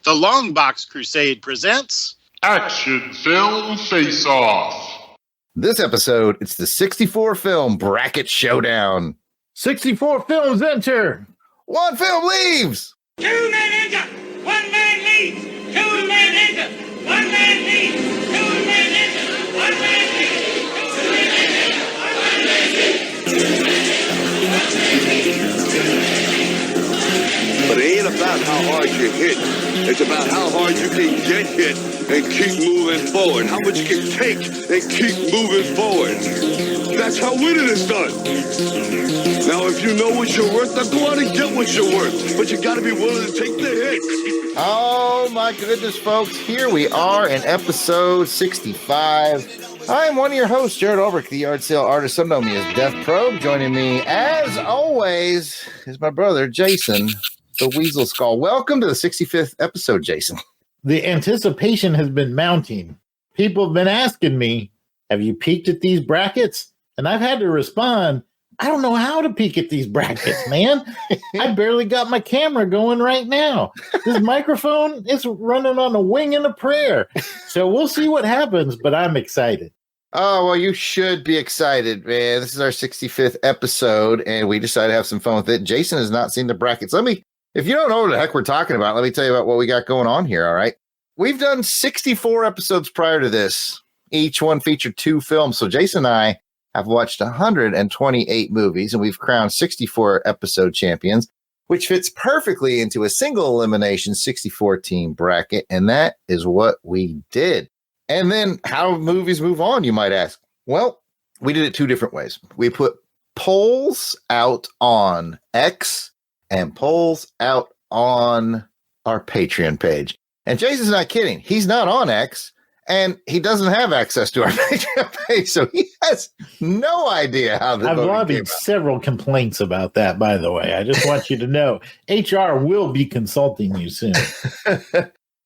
The Longbox Crusade presents Action Film Face-Off. This episode, it's the 64 film bracket showdown. 64 films enter. One film leaves. 2 men enter. 1 man leaves. 2 men enter. 1 man leaves. 2 men enter. 1 man leaves. 2 men enter. 1 man leaves. But it ain't about how hard you hit. It's about how hard you can get hit and keep moving forward. How much you can take and keep moving forward. That's how winning is done. Now, if you know what you're worth, then go out and get what you're worth. But you got to be willing to take the hits. Oh my goodness, folks. Here we are in episode 65. I'm one of your hosts, Jared Ulrich, the yard sale artist. Some know me as Death Probe. Joining me, as always, is my brother, Jason, the Weasel Skull. Welcome to the 65th episode, Jason. The anticipation has been mounting. People have been asking me, have you peeked at these brackets? And I've had to respond, I don't know how to peek at these brackets, man. I barely got my camera going right now. This microphone is running on a wing and a prayer. So we'll see what happens, but I'm excited. Oh, well, you should be excited, man. This is our 65th episode, and we decided to have some fun with it. Jason has not seen the brackets. If you don't know what the heck we're talking about, let me tell you about what we got going on here, all right? We've done 64 episodes prior to this. Each one featured 2 films. So Jason and I have watched 128 movies, and we've crowned 64 episode champions, which fits perfectly into a single elimination 64-team bracket, and that is what we did. And then how movies move on, you might ask. Well, we did it 2 different ways. We put polls out on X and polls out on our Patreon page. And Jason's not kidding. He's not on X, and he doesn't have access to our Patreon page, so he has no idea how the I've lobbied several complaints about that, by the way. I just want you to know, HR will be consulting you soon.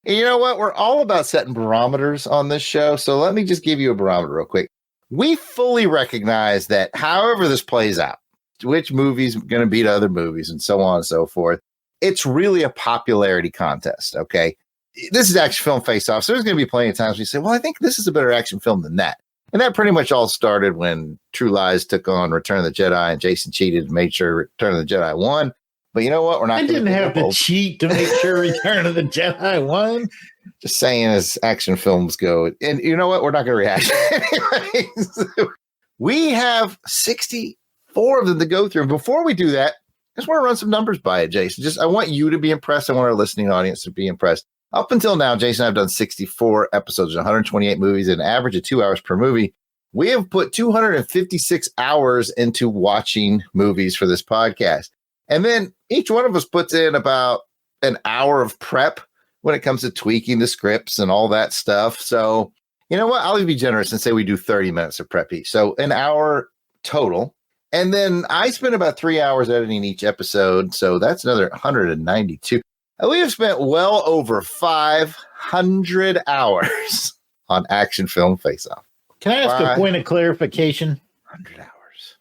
You know what? We're all about setting barometers on this show, so let me just give you a barometer real quick. We fully recognize that however this plays out, which movie's going to beat other movies and so on and so forth, it's really a popularity contest, okay? This is Action Film Face-Off, so there's going to be plenty of times we say, well, I think this is a better action film than that. And that pretty much all started when True Lies took on Return of the Jedi, and Jason cheated and made sure Return of the Jedi won. But you know what? We're not. I didn't have to cheat to make sure Return of the Jedi won. Just saying, as action films go. And you know what? We're not going to react. Anyways, we have 64 of them to go through. Before we do that, I just want to run some numbers by it, Jason. I want you to be impressed. I want our listening audience to be impressed. Up until now, Jason and I have done 64 episodes, 128 movies, an average of 2 hours per movie. We have put 256 hours into watching movies for this podcast. And then each one of us puts in about an hour of prep when it comes to tweaking the scripts and all that stuff. So, you know what? I'll even be generous and say we do 30 minutes of prep each. So an hour total. And then I spend about 3 hours editing each episode. So that's another 192. And we have spent well over 500 hours on Action Film Face-Off. Can I ask a point of clarification? 100 hours.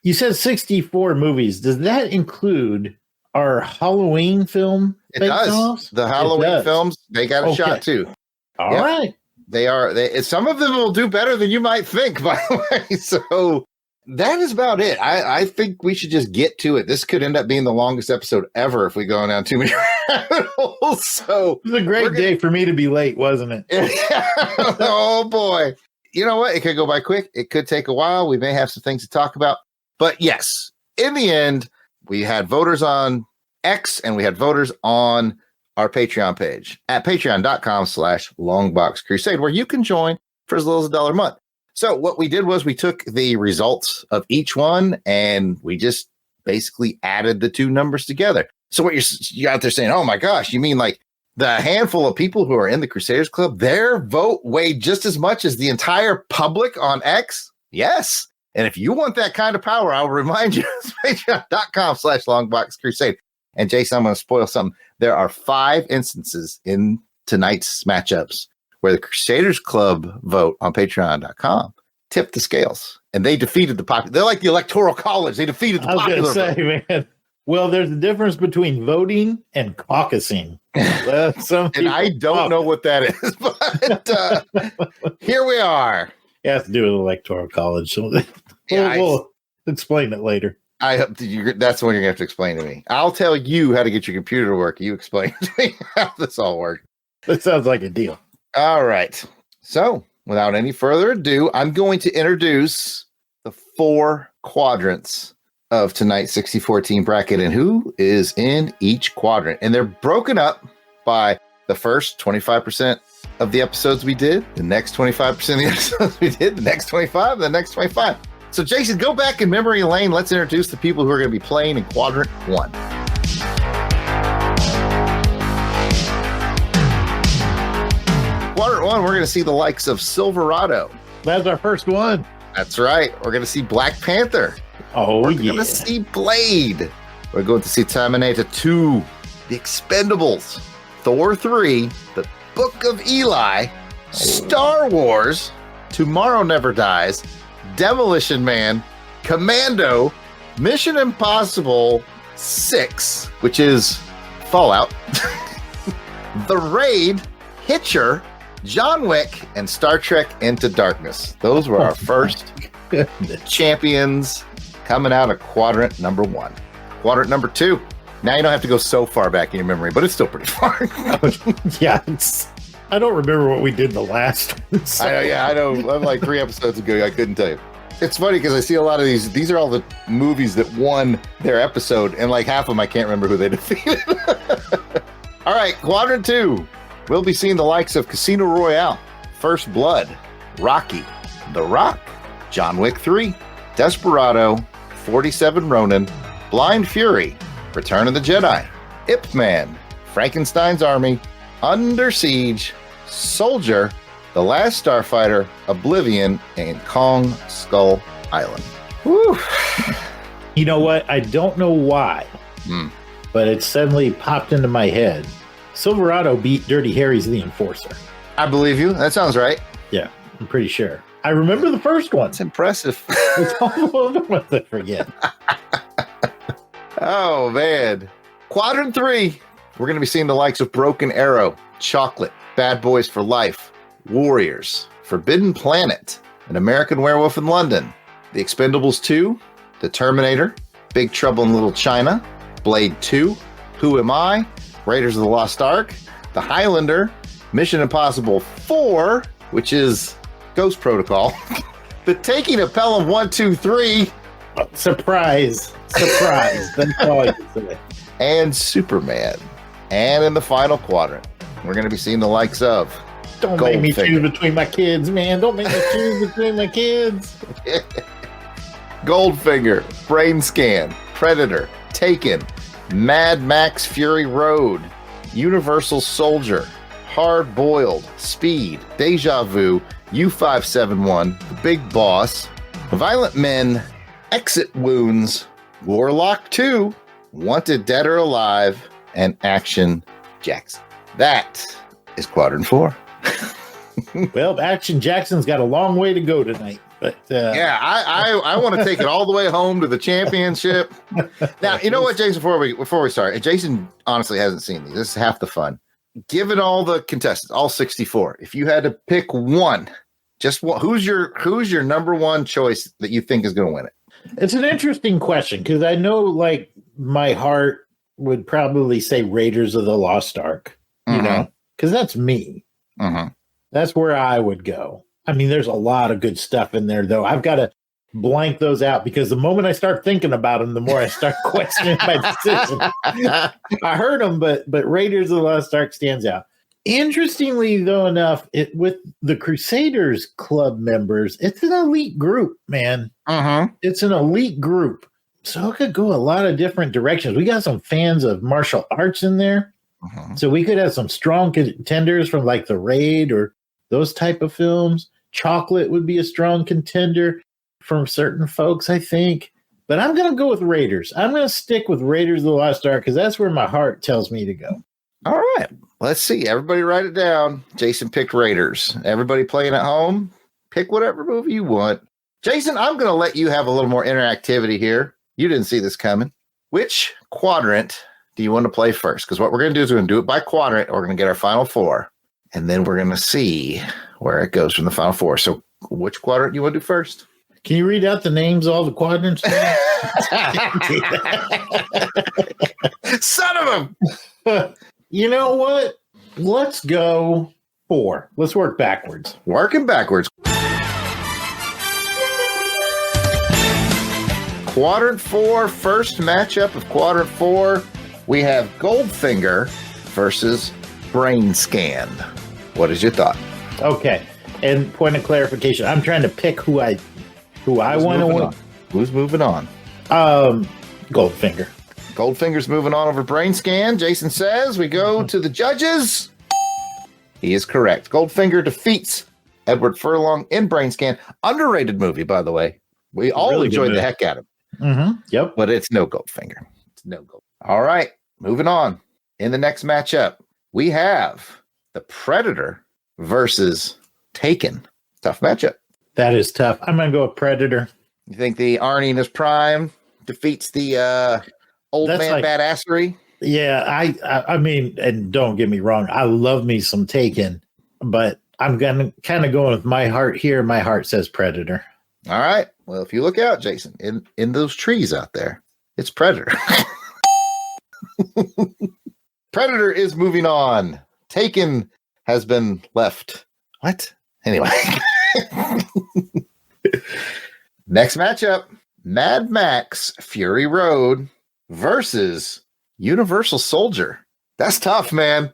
You said 64 movies. Does that include our Halloween film? It does. The Halloween films, they got a shot too. All right. They are. Some of them will do better than you might think, by the way. So that is about it. I think we should just get to it. This could end up being the longest episode ever if we go down too many rabbit holes. So it was a great day for me to be late, wasn't it? Oh, boy. You know what? It could go by quick. It could take a while. We may have some things to talk about. But yes, in the end, we had voters on X and we had voters on our Patreon page at patreon.com/Longbox Crusade, where you can join for as little as $1 a month. So what we did was we took the results of each one and we just basically added the 2 numbers together. So what you're out there saying, oh my gosh, you mean like the handful of people who are in the Crusaders Club, their vote weighed just as much as the entire public on X? Yes. And if you want that kind of power, I'll remind you, patreon.com/Longbox Crusade. And Jason, I'm going to spoil something. There are 5 instances in tonight's matchups where the Crusaders Club vote on patreon.com tipped the scales. And they defeated the popular. They're like the Electoral College. They defeated the popular vote. Man. Well, there's a difference between voting and caucusing. And I don't know what that is, but here we are. It has to do with electoral college. So we'll explain it later. I hope that's what you're going to have to explain to me. I'll tell you how to get your computer to work. You explain to me how this all works. That sounds like a deal. All right. So, without any further ado, I'm going to introduce the 4 quadrants of tonight's 60-14 team bracket and who is in each quadrant. And they're broken up by the first 25% of the episodes we did, the next 25% of the episodes we did, the next 25, the next 25. So, Jason, go back in memory lane. Let's introduce the people who are going to be playing in quadrant 1. Quadrant 1, we're going to see the likes of Silverado. That's our first one. That's right. We're going to see Black Panther. Oh, We're going to see Blade. We're going to see Terminator 2, The Expendables, Thor 3, The Book of Eli, Star Wars, Tomorrow Never Dies, Demolition Man, Commando, Mission Impossible 6, which is Fallout, The Raid, Hitcher, John Wick, and Star Trek Into Darkness. Those were our first champions coming out of quadrant number 1. Quadrant number 2. Now you don't have to go so far back in your memory, but it's still pretty far. Yeah, I don't remember what we did the last one. So. I know. I'm like 3 episodes ago. I couldn't tell you. It's funny because I see a lot of these. These are all the movies that won their episode, and like half of them I can't remember who they defeated. All right, quadrant 2. We'll be seeing the likes of Casino Royale, First Blood, Rocky, The Rock, John Wick 3, Desperado, 47 Ronin, Blind Fury, Return of the Jedi, Ip Man, Frankenstein's Army, Under Siege, Soldier, The Last Starfighter, Oblivion, and Kong Skull Island. Whew. You know what? I don't know why, but it suddenly popped into my head. Silverado beat Dirty Harry's The Enforcer. I believe you. That sounds right. Yeah, I'm pretty sure. I remember the first one. It's impressive. It's all the ones I forget. Oh, man. Quadrant 3. We're going to be seeing the likes of Broken Arrow, Chocolate, Bad Boys for Life, Warriors, Forbidden Planet, An American Werewolf in London, The Expendables 2, The Terminator, Big Trouble in Little China, Blade 2, Who Am I, Raiders of the Lost Ark, The Highlander, Mission Impossible 4, which is Ghost Protocol, The Taking of Pelham 1, 2, 3. Surprise. That's all I can say. And Superman. And in the final quadrant, we're going to be seeing the likes of Don't make me choose between my kids, man. Don't make me choose between my kids. Goldfinger, Brain Scan, Predator, Taken, Mad Max Fury Road, Universal Soldier, Hard Boiled, Speed, Deja Vu, U-571, The Big Boss, Violent Men, Exit Wounds, Warlock 2, Wanted Dead or Alive, and Action Jackson. That is quadrant 4. Well, Action Jackson's got a long way to go tonight. But yeah, I want to take it all the way home to the championship. Now, you know what, Jason, before we start, and Jason honestly hasn't seen these. This is half the fun. Given all the contestants, all 64, if you had to pick one, just one, who's your number one choice that you think is going to win it? It's an interesting question because I know, like, my heart would probably say Raiders of the Lost Ark, you know, because that's me. That's where I would go. I mean, there's a lot of good stuff in there, though. I've got to blank those out because the moment I start thinking about them, the more I start questioning my decision. I heard them, but Raiders of the Lost Ark stands out. Interestingly, though enough, with the Crusaders Club members, it's an elite group, man. It's an elite group. So it could go a lot of different directions. We got some fans of martial arts in there. So we could have some strong contenders from like The Raid or those type of films. Chocolate would be a strong contender from certain folks, I think. But I'm going to go with Raiders. I'm going to stick with Raiders of the Lost Ark because that's where my heart tells me to go. All right. Let's see. Everybody write it down. Jason picked Raiders. Everybody playing at home, pick whatever movie you want. Jason, I'm going to let you have a little more interactivity here. You didn't see this coming. Which quadrant do you want to play first? Because what we're going to do is we're going to do it by quadrant. We're going to get our final four, and then we're going to see where it goes from the final four. So which quadrant do you want to do first? Can you read out the names of all the quadrants? Son of a... You know what? Let's go 4. Let's work backwards. Working backwards. Quadrant 4, first matchup of Quadrant 4. We have Goldfinger versus Brain Scan. What is your thought? Okay. And point of clarification, I'm trying to pick who I want to win. Who's moving on? Goldfinger. Goldfinger's moving on over Brain Scan. Jason says we go to the judges. He is correct. Goldfinger defeats Edward Furlong in Brain Scan. Underrated movie, by the way. We all Really enjoyed good the movie. heck out of it. Yep. But it's no Goldfinger. It's no Gold. All right, moving on. In the next matchup, we have the Predator versus Taken. Tough matchup. That is tough. I'm going to go with Predator. You think the Arnie in his prime defeats the old That's man like- badassery? Yeah, I mean, and don't get me wrong, I love me some Taken, but I'm gonna kind of going with my heart here. My heart says Predator. All right. Well, if you look out, Jason, in those trees out there, it's Predator. Predator is moving on. Taken has been left. What? Anyway. Next matchup, Mad Max Fury Road versus Universal Soldier. That's tough, man.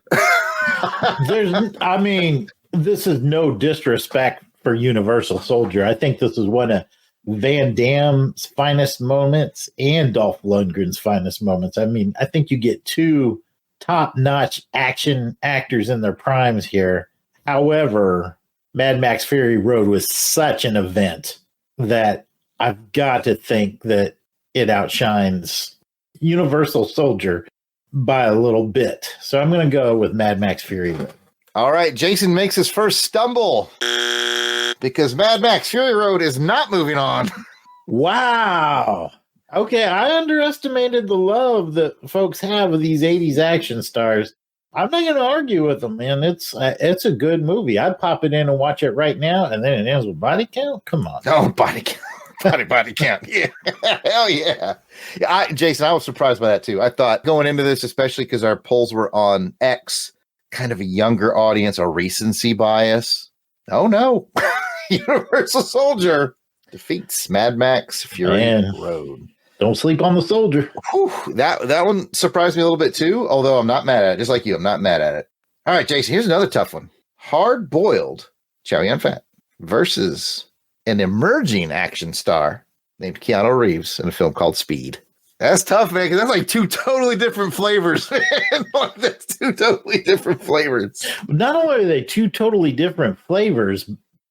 I mean, this is no disrespect for Universal Soldier. I think this is one of Van Damme's finest moments and Dolph Lundgren's finest moments. I mean, I think you get two top-notch action actors in their primes here. However, Mad Max Fury Road was such an event that I've got to think that it outshines Universal Soldier by a little bit. So I'm going to go with Mad Max Fury Road. All right, Jason makes his first stumble because Mad Max Fury Road is not moving on. Wow. Okay, I underestimated the love that folks have of these 80s action stars. I'm not going to argue with them, man. It's a good movie. I'd pop it in and watch it right now, and then it ends with body count? Come on. Oh, body count. Body count. Yeah. Hell yeah. Jason, I was surprised by that too. I thought going into this, especially because our polls were on X, kind of a younger audience, a recency bias. Oh no. Universal Soldier defeats Mad Max Fury Road. Don't sleep on the soldier. Whew, that one surprised me a little bit too, although I'm not mad at it. Just like you, I'm not mad at it. All right, Jason, here's another tough one. Hard Boiled Chow Yun-Fat versus an emerging action star named Keanu Reeves in a film called Speed. That's tough, man, because that's like two totally different flavors, man. That's two totally different flavors. Not only are they two totally different flavors,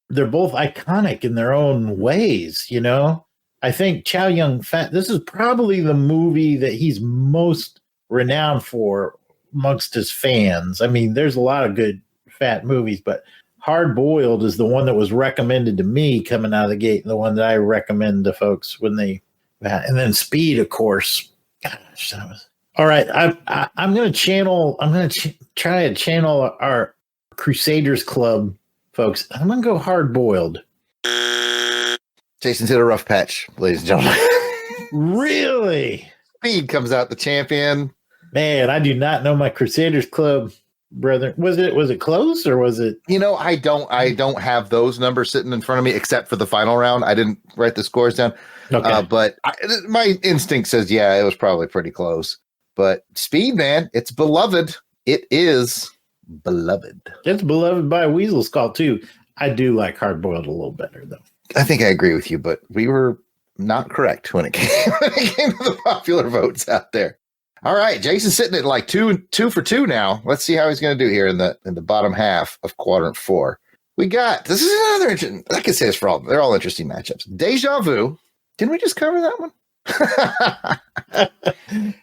they're both iconic in their own ways, you know? I think Chow Yun-Fat, this is probably the movie that he's most renowned for amongst his fans. I mean, there's a lot of good fat movies, but Hard Boiled is the one that was recommended to me coming out of the gate, and the one that I recommend to folks when they, and then Speed, of course. Gosh, that was all right. I'm going to channel. I'm going to try to channel our Crusaders Club folks. I'm going to go Hard Boiled. Jason's hit a rough patch, ladies and gentlemen. Really? Speed comes out the champion. Man, I do not know my Crusaders Club, brother. Was it close or was it? You know, I don't have those numbers sitting in front of me except for the final round. I didn't write the scores down. Okay. But my instinct says, yeah, it was probably pretty close. But Speed, man, it's beloved. It is beloved. It's beloved by Weasel Skull, too. I do like Hard Boiled a little better, though. I think I agree with you, but we were not correct when it came to the popular votes out there. All right, Jason's sitting at like two for two now. Let's see how he's going to do here in the bottom half of quadrant 4. We got, this is another interesting, I can say this for all, they're all interesting matchups. Deja Vu. Didn't we just cover that one?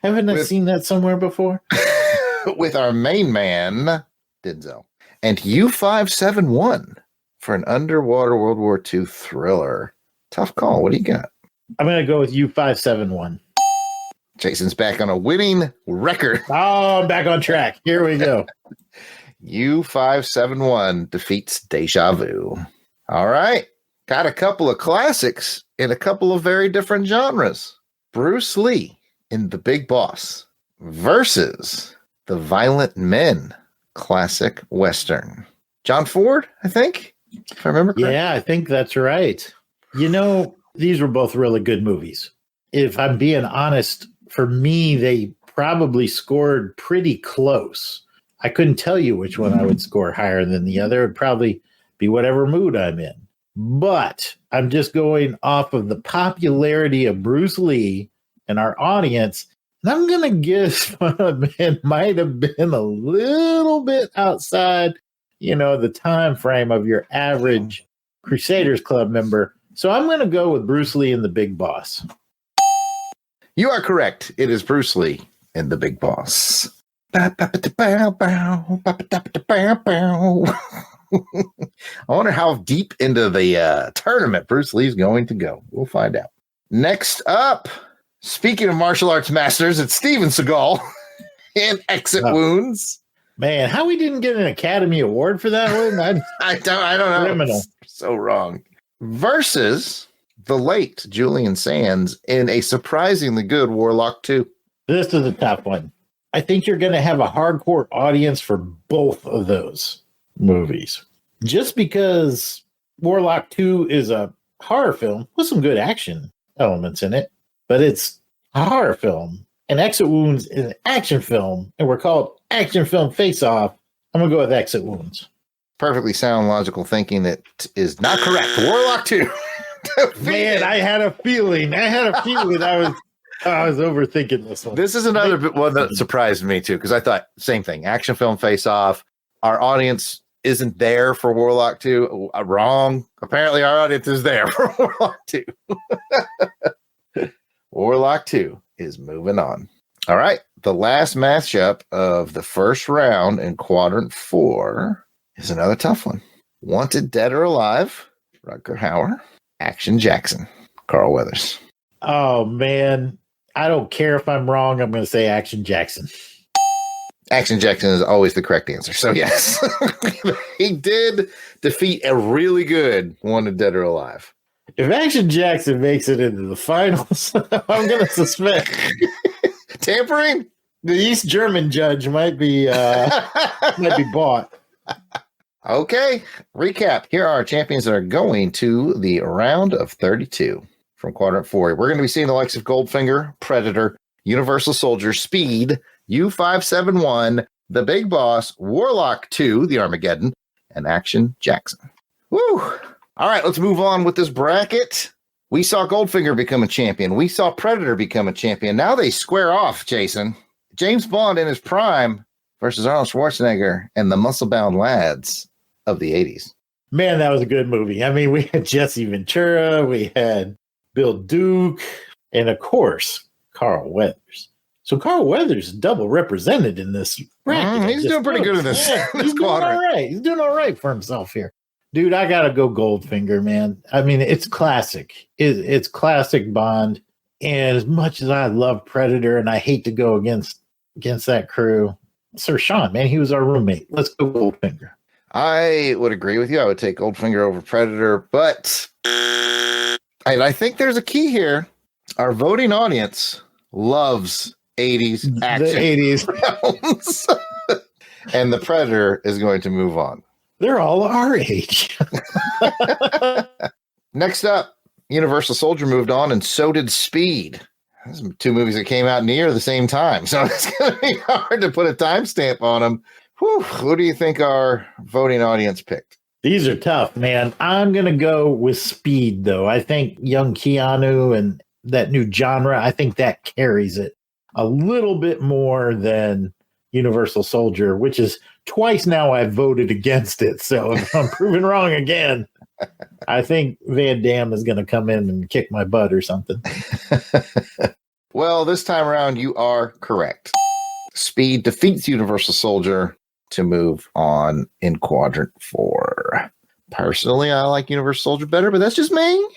Haven't I seen that somewhere before? With our main man, Denzel. And U571 for an underwater World War II thriller. Tough call. What do you got? I'm going to go with U571. Jason's back on a winning record. Oh, I'm back on track. Here we go. U571 defeats Deja Vu. All right. Got a couple of classics in a couple of very different genres. Bruce Lee in The Big Boss versus The Violent Men, classic Western. John Ford, I think, if I remember correctly. Yeah, I think that's right. You know, these were both really good movies. If I'm being honest, for me, they probably scored pretty close. I couldn't tell you which one I would score higher than the other. It'd probably be whatever mood I'm in. But I'm just going off of the popularity of Bruce Lee and our audience. And I'm going to guess it might have been a little bit outside, the time frame of your average Crusaders Club member. So I'm going to go with Bruce Lee and The Big Boss. You are correct. It is Bruce Lee and The Big Boss. I wonder how deep into the tournament Bruce Lee's going to go. We'll find out. Next up, speaking of martial arts masters, it's Steven Seagal in Exit Wounds. Man, how we didn't get an Academy Award for that one? I don't know. Criminal. It's so wrong. Versus the late Julian Sands in a surprisingly good Warlock 2. This is a tough one. I think you're going to have a hardcore audience for both of those movies. Just because Warlock 2 is a horror film with some good action elements in it, but it's a horror film. And Exit Wounds is an action film, and we're called Action Film Face Off. I'm going to go with Exit Wounds. Perfectly sound, logical thinking that is not correct. Warlock 2. Man, I had a feeling. I was overthinking this one. This is another one that surprised me too, because I thought same thing. Action film face off. Our audience isn't there for Warlock 2. Wrong. Apparently, our audience is there for Warlock 2. Warlock 2 is moving on. All right. The last matchup of the first round in quadrant 4 is another tough one. Wanted Dead or Alive, Rutger Hauer. Action Jackson, Carl Weathers. Oh, man. I don't care if I'm wrong. I'm going to say Action Jackson. Action Jackson is always the correct answer. So, yes, he did defeat a really good Wanted Dead or Alive. If Action Jackson makes it into the finals, I'm going to suspect tampering. The East German judge might be bought. Okay, recap. Here are our champions that are going to the round of 32 from quadrant 4. We're going to be seeing the likes of Goldfinger, Predator, Universal Soldier, Speed, U571, The Big Boss, Warlock 2, the Armageddon, and Action Jackson. Woo! All right, let's move on with this bracket. We saw Goldfinger become a champion. We saw Predator become a champion. Now they square off, Jason. James Bond in his prime versus Arnold Schwarzenegger and the muscle-bound lads of the 80s. Man, that was a good movie. I mean, we had Jesse Ventura, we had Bill Duke, and of course, Carl Weathers. So Carl Weathers is double represented in this bracket. He's doing pretty good in this. Yeah, he's doing all right. He's doing all right for himself here. Dude, I got to go Goldfinger, man. I mean, it's classic. It's classic Bond. And as much as I love Predator and I hate to go against that crew, Sir Sean, man, he was our roommate. Let's go Goldfinger. I would agree with you. I would take Goldfinger over Predator, but I think there's a key here. Our voting audience loves 80s action. The 80s. films. And the Predator is going to move on. They're all our age. Next up, Universal Soldier moved on, and so did Speed. Those are 2 movies that came out near the same time, so it's going to be hard to put a timestamp on them. Whew, who do you think our voting audience picked? These are tough, man. I'm going to go with Speed, though. I think young Keanu and that new genre, I think that carries it a little bit more than Universal Soldier, which is twice now I've voted against it. So if I'm proven wrong again, I think Van Damme is going to come in and kick my butt or something. Well, this time around, you are correct. Speed defeats Universal Soldier to move on in quadrant 4. Personally, I like Universal Soldier better, but that's just me.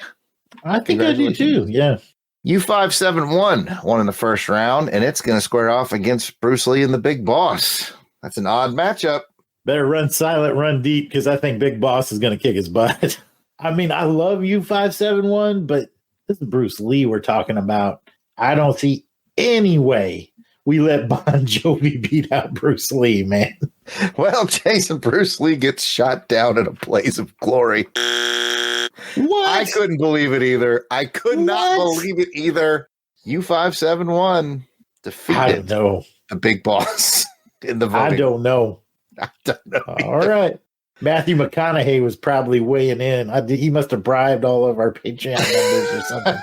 I think I do too. Yeah. U571 won in the first round, and it's going to square off against Bruce Lee and the Big Boss. That's an odd matchup. Better run silent, run deep, because I think Big Boss is going to kick his butt. I mean, I love U571, but this is Bruce Lee we're talking about. I don't see any way we let Bon Jovi beat out Bruce Lee, man. Well, Jason, Bruce Lee gets shot down in a blaze of glory. What? I couldn't believe it either. I could not believe it either. U571 defeated I don't know. the Big Boss in the voting. I don't know. I don't know. All right. Matthew McConaughey was probably weighing in. He must have bribed all of our Patreon members or something.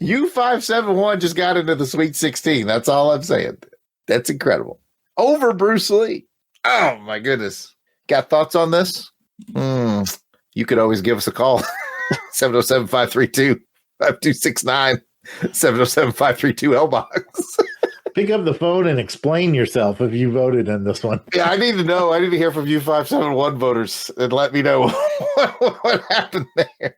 U571 just got into the Sweet 16. That's all I'm saying. That's incredible. Over Bruce Lee. Oh, my goodness. Got thoughts on this? You could always give us a call. 707-532-5269. 707-532-LBOX. Pick up the phone and explain yourself if you voted in this one. Yeah, I need to know. I need to hear from you 571 voters and let me know what happened there.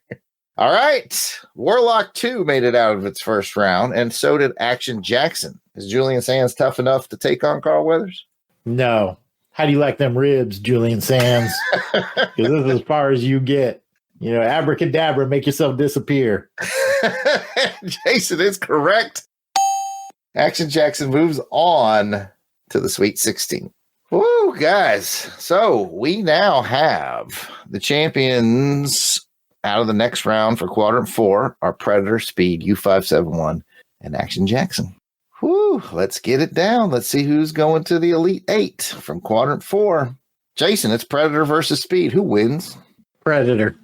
All right. Warlock 2 made it out of its first round, and so did Action Jackson. Is Julian Sands tough enough to take on Carl Weathers? No. How do you like them ribs, Julian Sands? Because this is as far as you get. You know, abracadabra, make yourself disappear. Jason is correct. Action Jackson moves on to the Sweet 16. Woo, guys. So we now have the champions out of the next round for Quadrant 4 are Predator, Speed, U571, and Action Jackson. Woo, let's get it down. Let's see who's going to the Elite 8 from Quadrant 4. Jason, it's Predator versus Speed. Who wins? Predator.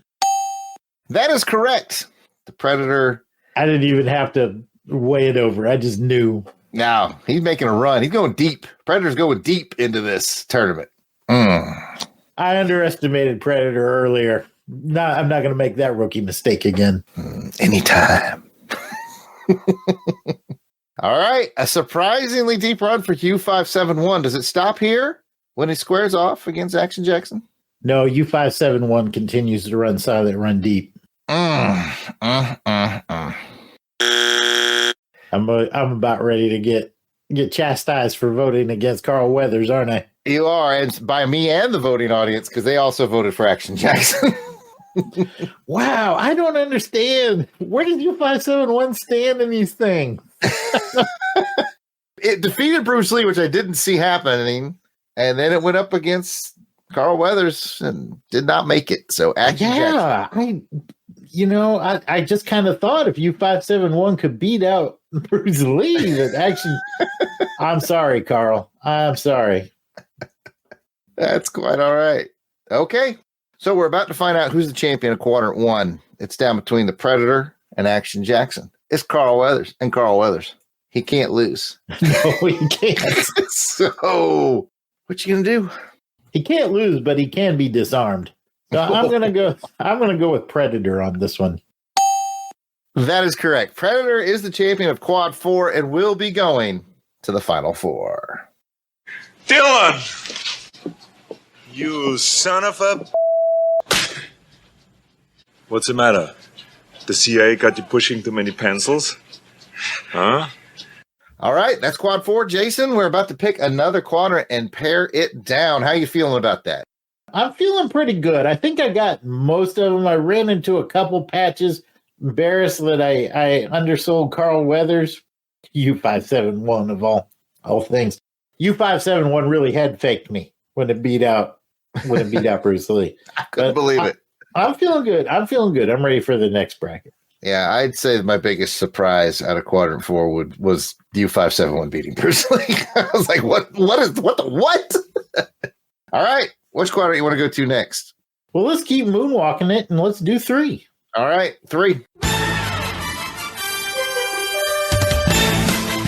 That is correct. The Predator. I didn't even have to weigh it over. I just knew. Now, he's making a run. He's going deep. Predator's going deep into this tournament. I underestimated Predator earlier. No, I'm not going to make that rookie mistake again. Anytime. All right. A surprisingly deep run for U571. Does it stop here when he squares off against Action Jackson? No, U571 continues to run silent, run deep. I'm about ready to get chastised for voting against Carl Weathers, aren't I? You are, and by me and the voting audience, because they also voted for Action Jackson. Wow, I don't understand. Where does U571 stand in these things? It defeated Bruce Lee, which I didn't see happening, and then it went up against Carl Weathers and did not make it. So Action Jackson. I just kind of thought if U571 could beat out Bruce Lee, that Action. I'm sorry, Carl. I'm sorry. That's quite all right. Okay. So we're about to find out who's the champion of Quadrant 1. It's down between the Predator and Action Jackson. It's Carl Weathers and Carl Weathers. He can't lose. No, he can't. So what you gonna do? He can't lose, but he can be disarmed. So I'm gonna go with Predator on this one. That is correct. Predator is the champion of Quad 4 and will be going to the Final 4. Dylan! You son of a... What's the matter? The CIA got you pushing too many pencils? Huh? All right, that's Quad 4. Jason, we're about to pick another quadrant and pare it down. How you feeling about that? I'm feeling pretty good. I think I got most of them. I ran into a couple patches. Embarrassed that I undersold Carl Weathers. U571 of all things. U571 really head faked me when it beat out Bruce Lee. I couldn't believe it. I'm feeling good. I'm ready for the next bracket. Yeah, I'd say my biggest surprise out of Quadrant 4 was U571 beating Bruce Lee. I was like, what? All right, which quadrant you want to go to next? Well, let's keep moonwalking it, and let's do 3. All right, 3.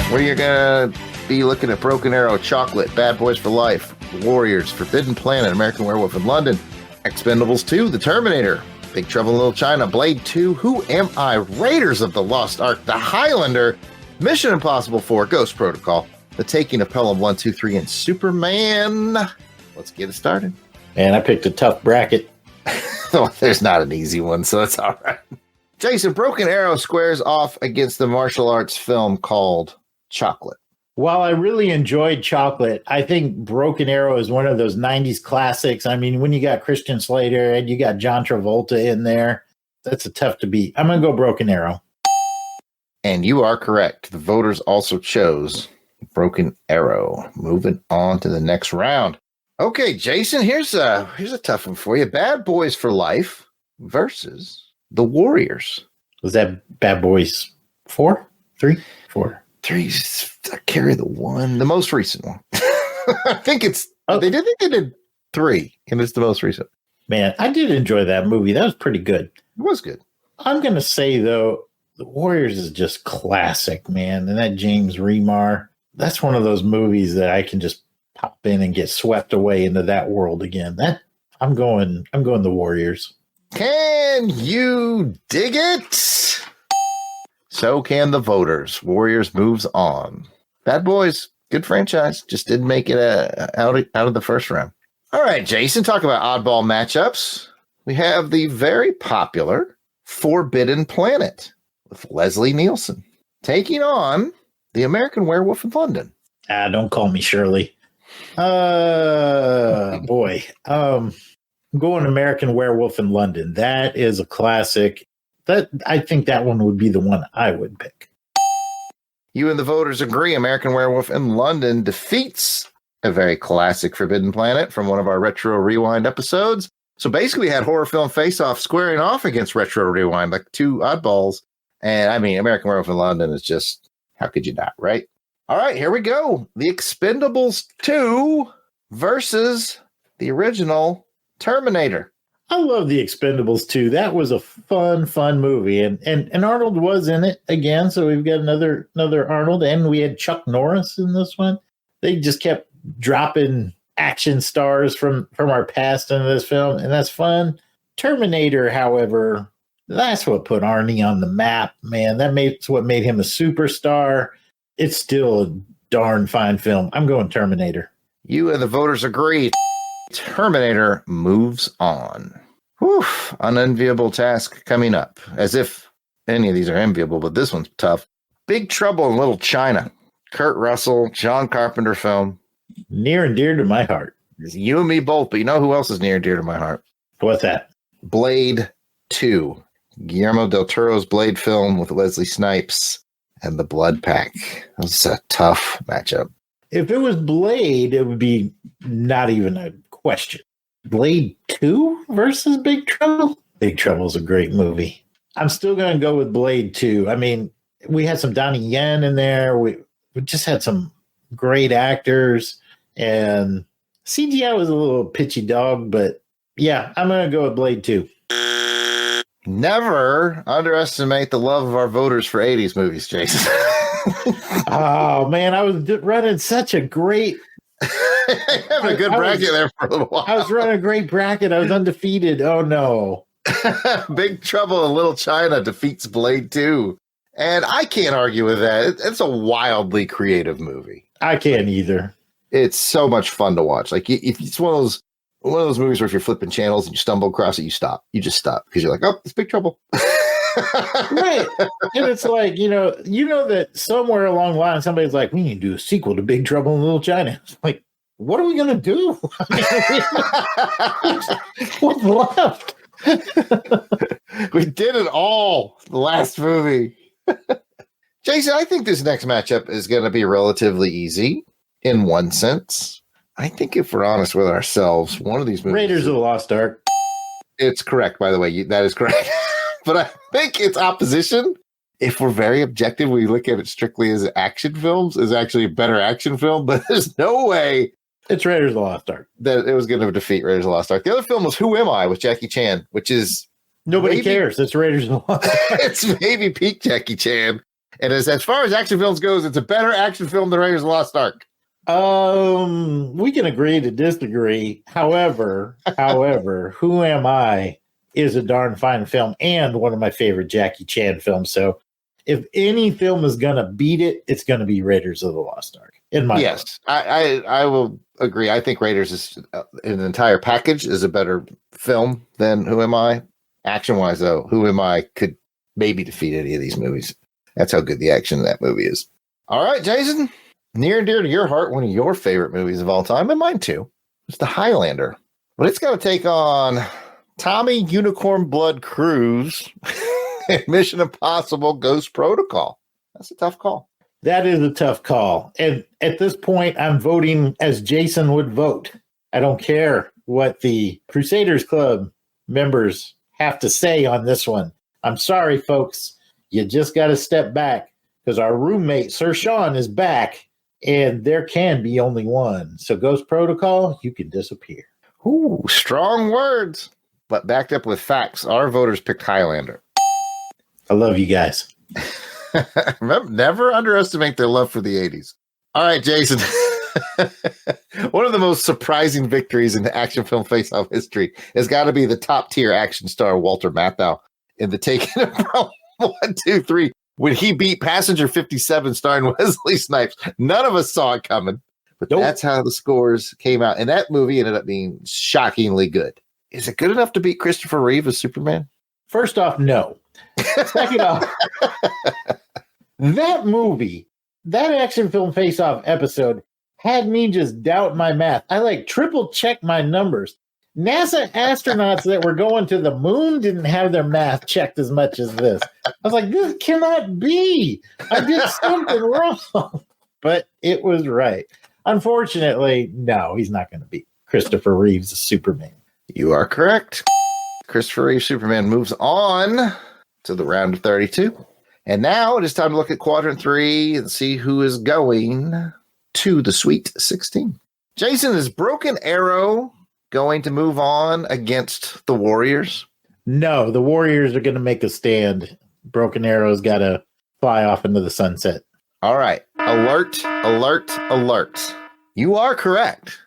Where you're going to be looking at Broken Arrow, Chocolate, Bad Boys for Life, Warriors, Forbidden Planet, American Werewolf in London, Expendables 2, The Terminator, Big Trouble in Little China, Blade 2, Who Am I, Raiders of the Lost Ark, The Highlander, Mission Impossible 4, Ghost Protocol, The Taking of Pelham 1, 2, 3, and Superman. Let's get it started. Man, I picked a tough bracket. There's not an easy one, so it's all right. Jason, Broken Arrow squares off against the martial arts film called Chocolate. While I really enjoyed Chocolate, I think Broken Arrow is one of those 90s classics. I mean, when you got Christian Slater and you got John Travolta in there, that's a tough to beat. I'm going to go Broken Arrow. And you are correct. The voters also chose Broken Arrow. Moving on to the next round. Okay, Jason, here's a tough one for you. Bad Boys for Life versus The Warriors. Was that Bad Boys 4? 3? 4? 3. I carry the one, the most recent one. I think it's, they did 3, and it's the most recent. Man, I did enjoy that movie. That was pretty good. It was good. I'm going to say, though, The Warriors is just classic, man. And that James Remar, that's one of those movies that I can just pop in and get swept away into that world again. I'm going The Warriors. Can you dig it? So can the voters. Warriors moves on. Bad Boys, good franchise. Just didn't make it out of the first round. All right, Jason, talk about oddball matchups. We have the very popular Forbidden Planet with Leslie Nielsen taking on the American Werewolf in London. Don't call me Shirley. Boy. I'm going American Werewolf in London. That is a classic. I think that one would be the one I would pick. You and the voters agree American Werewolf in London defeats a very classic Forbidden Planet from one of our Retro Rewind episodes. So basically we had Horror Film Face Off squaring off against Retro Rewind, like two oddballs. And I mean, American Werewolf in London is just, how could you not, right? All right, here we go. The Expendables 2 versus the original Terminator. I love The Expendables 2. That was a fun movie. And Arnold was in it again. So we've got another Arnold. And we had Chuck Norris in this one. They just kept dropping action stars from our past into this film. And that's fun. Terminator, however, that's what put Arnie on the map, man. That's what made him a superstar. It's still a darn fine film. I'm going Terminator. You and the voters agree. Terminator moves on. Whew, unenviable task coming up. As if any of these are enviable, but this one's tough. Big Trouble in Little China. Kurt Russell, John Carpenter film. Near and dear to my heart. It's you and me both, but you know who else is near and dear to my heart? What's that? Blade 2. Guillermo del Toro's Blade film with Leslie Snipes and the Blood Pack. That was a tough matchup. If it was Blade, it would be not even a question. Blade 2 versus Big Trouble? Big Trouble's a great movie. I'm still going to go with Blade 2. I mean, we had some Donnie Yen in there. We just had some great actors. And CGI was a little pitchy dog, but yeah, I'm going to go with Blade 2. Never underestimate the love of our voters for 80s movies, Jason. Oh, man, I was running such a great... Having a good bracket there for a little while. I was running a great bracket. I was undefeated. Oh, no. Big Trouble in Little China defeats Blade 2. And I can't argue with that. It's a wildly creative movie. I can't either. It's so much fun to watch. Like, it's one of those movies where if you're flipping channels and you stumble across it, you stop. You just stop because you're like, oh, it's Big Trouble. Right. And it's like, you know that somewhere along the line, somebody's like, we need to do a sequel to Big Trouble in Little China. It's like, what are we going to do? What's left? We did it all. The last movie. Jason, I think this next matchup is going to be relatively easy in one sense. I think if we're honest with ourselves, one of these movies... Raiders of the Lost Ark. It's correct, by the way. That is correct. But I think its opposition, if we're very objective, we look at it strictly as action films, is actually a better action film. But there's no way... It's Raiders of the Lost Ark. That it was going to defeat Raiders of the Lost Ark. The other film was Who Am I? With Jackie Chan, which is... Nobody cares. It's Raiders of the Lost Ark. It's maybe peak Jackie Chan. And as far as action films goes, it's a better action film than Raiders of the Lost Ark. We can agree to disagree. However, Who Am I is a darn fine film and one of my favorite Jackie Chan films. So if any film is going to beat it, it's going to be Raiders of the Lost Ark. Yes, I will agree. I think Raiders is an entire package is a better film than Who Am I? Action wise, though, Who Am I could maybe defeat any of these movies. That's how good the action in that movie is. All right, Jason, near and dear to your heart, one of your favorite movies of all time, and mine too, is The Highlander. But it's got to take on Tommy Unicorn Blood Cruise and Mission Impossible Ghost Protocol. That's a tough call. That is a tough call. And at this point, I'm voting as Jason would vote. I don't care what the Crusaders Club members have to say on this one. I'm sorry, folks. You just got to step back because our roommate, Sir Sean, is back and there can be only one. So Ghost Protocol, you can disappear. Ooh, strong words, but backed up with facts. Our voters picked Highlander. I love you guys. Remember, never underestimate their love for the 80s. All right, Jason. One of the most surprising victories in the action film face-off history has got to be the top-tier action star Walter Matthau in the Taken from 1, 2, 3 when he beat Passenger 57 starring Wesley Snipes. None of us saw it coming, but that's how the scores came out. And that movie ended up being shockingly good. Is it good enough to beat Christopher Reeve as Superman? First off, no. Second off, that movie, that action film face-off episode had me just doubt my math. I triple checked my numbers. NASA astronauts that were going to the moon didn't have their math checked as much as this. I was like, this cannot be. I did something wrong. But it was right. Unfortunately, no, he's not going to beat Christopher Reeve's Superman. You are correct. Christopher Reeve Superman moves on to the round of 32. And now it is time to look at quadrant 3 and see who is going to the Sweet 16. Jason, is Broken Arrow going to move on against the Warriors? No, the Warriors are going to make a stand. Broken Arrow's got to fly off into the sunset. All right. Alert, alert, alert. You are correct.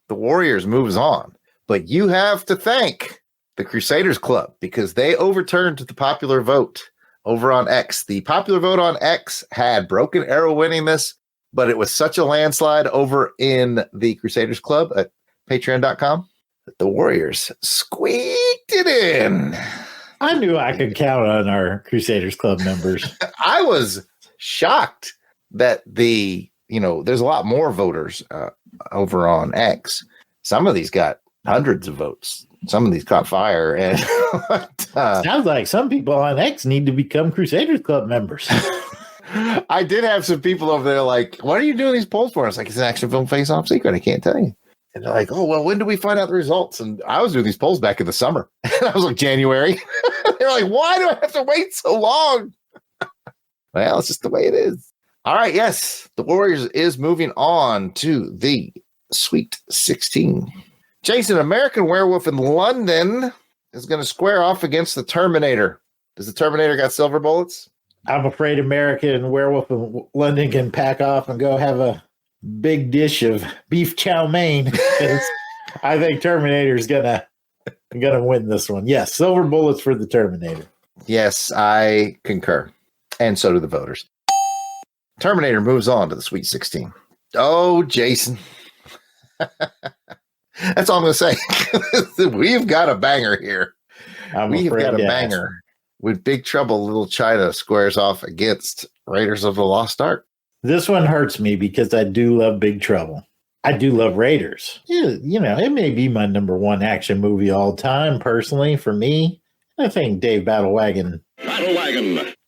The Warriors moves on. But you have to thank the Crusaders Club because they overturned the popular vote over on X. The popular vote on X had Broken Arrow winning this, but it was such a landslide over in the Crusaders Club at patreon.com that the Warriors squeaked it in. I knew I could count on our Crusaders Club members. I was shocked that there's a lot more voters over on X. Some of these got hundreds of votes. Some of these caught fire. And sounds like some people on X need to become Crusaders Club members. I did have some people over there like, what are you doing these polls for? I was like, it's an action film face-off secret. I can't tell you. And they're like, oh, well, when do we find out the results? And I was doing these polls back in the summer. And I was like, January. They're like, why do I have to wait so long? Well, it's just the way it is. All right, yes. The Warriors is moving on to the Sweet 16. Jason, American Werewolf in London is going to square off against the Terminator. Does the Terminator got silver bullets? I'm afraid American Werewolf in London can pack off and go have a big dish of beef chow mein. I think Terminator's gonna win this one. Yes, silver bullets for the Terminator. Yes, I concur. And so do the voters. Terminator moves on to the Sweet 16. Oh, Jason. That's all I'm going to say. We've got a banger here. We've got a banger. With Big Trouble, Little China squares off against Raiders of the Lost Ark. This one hurts me because I do love Big Trouble. I do love Raiders. It may be my number one action movie all time, personally, for me. I think Dave Battlewagon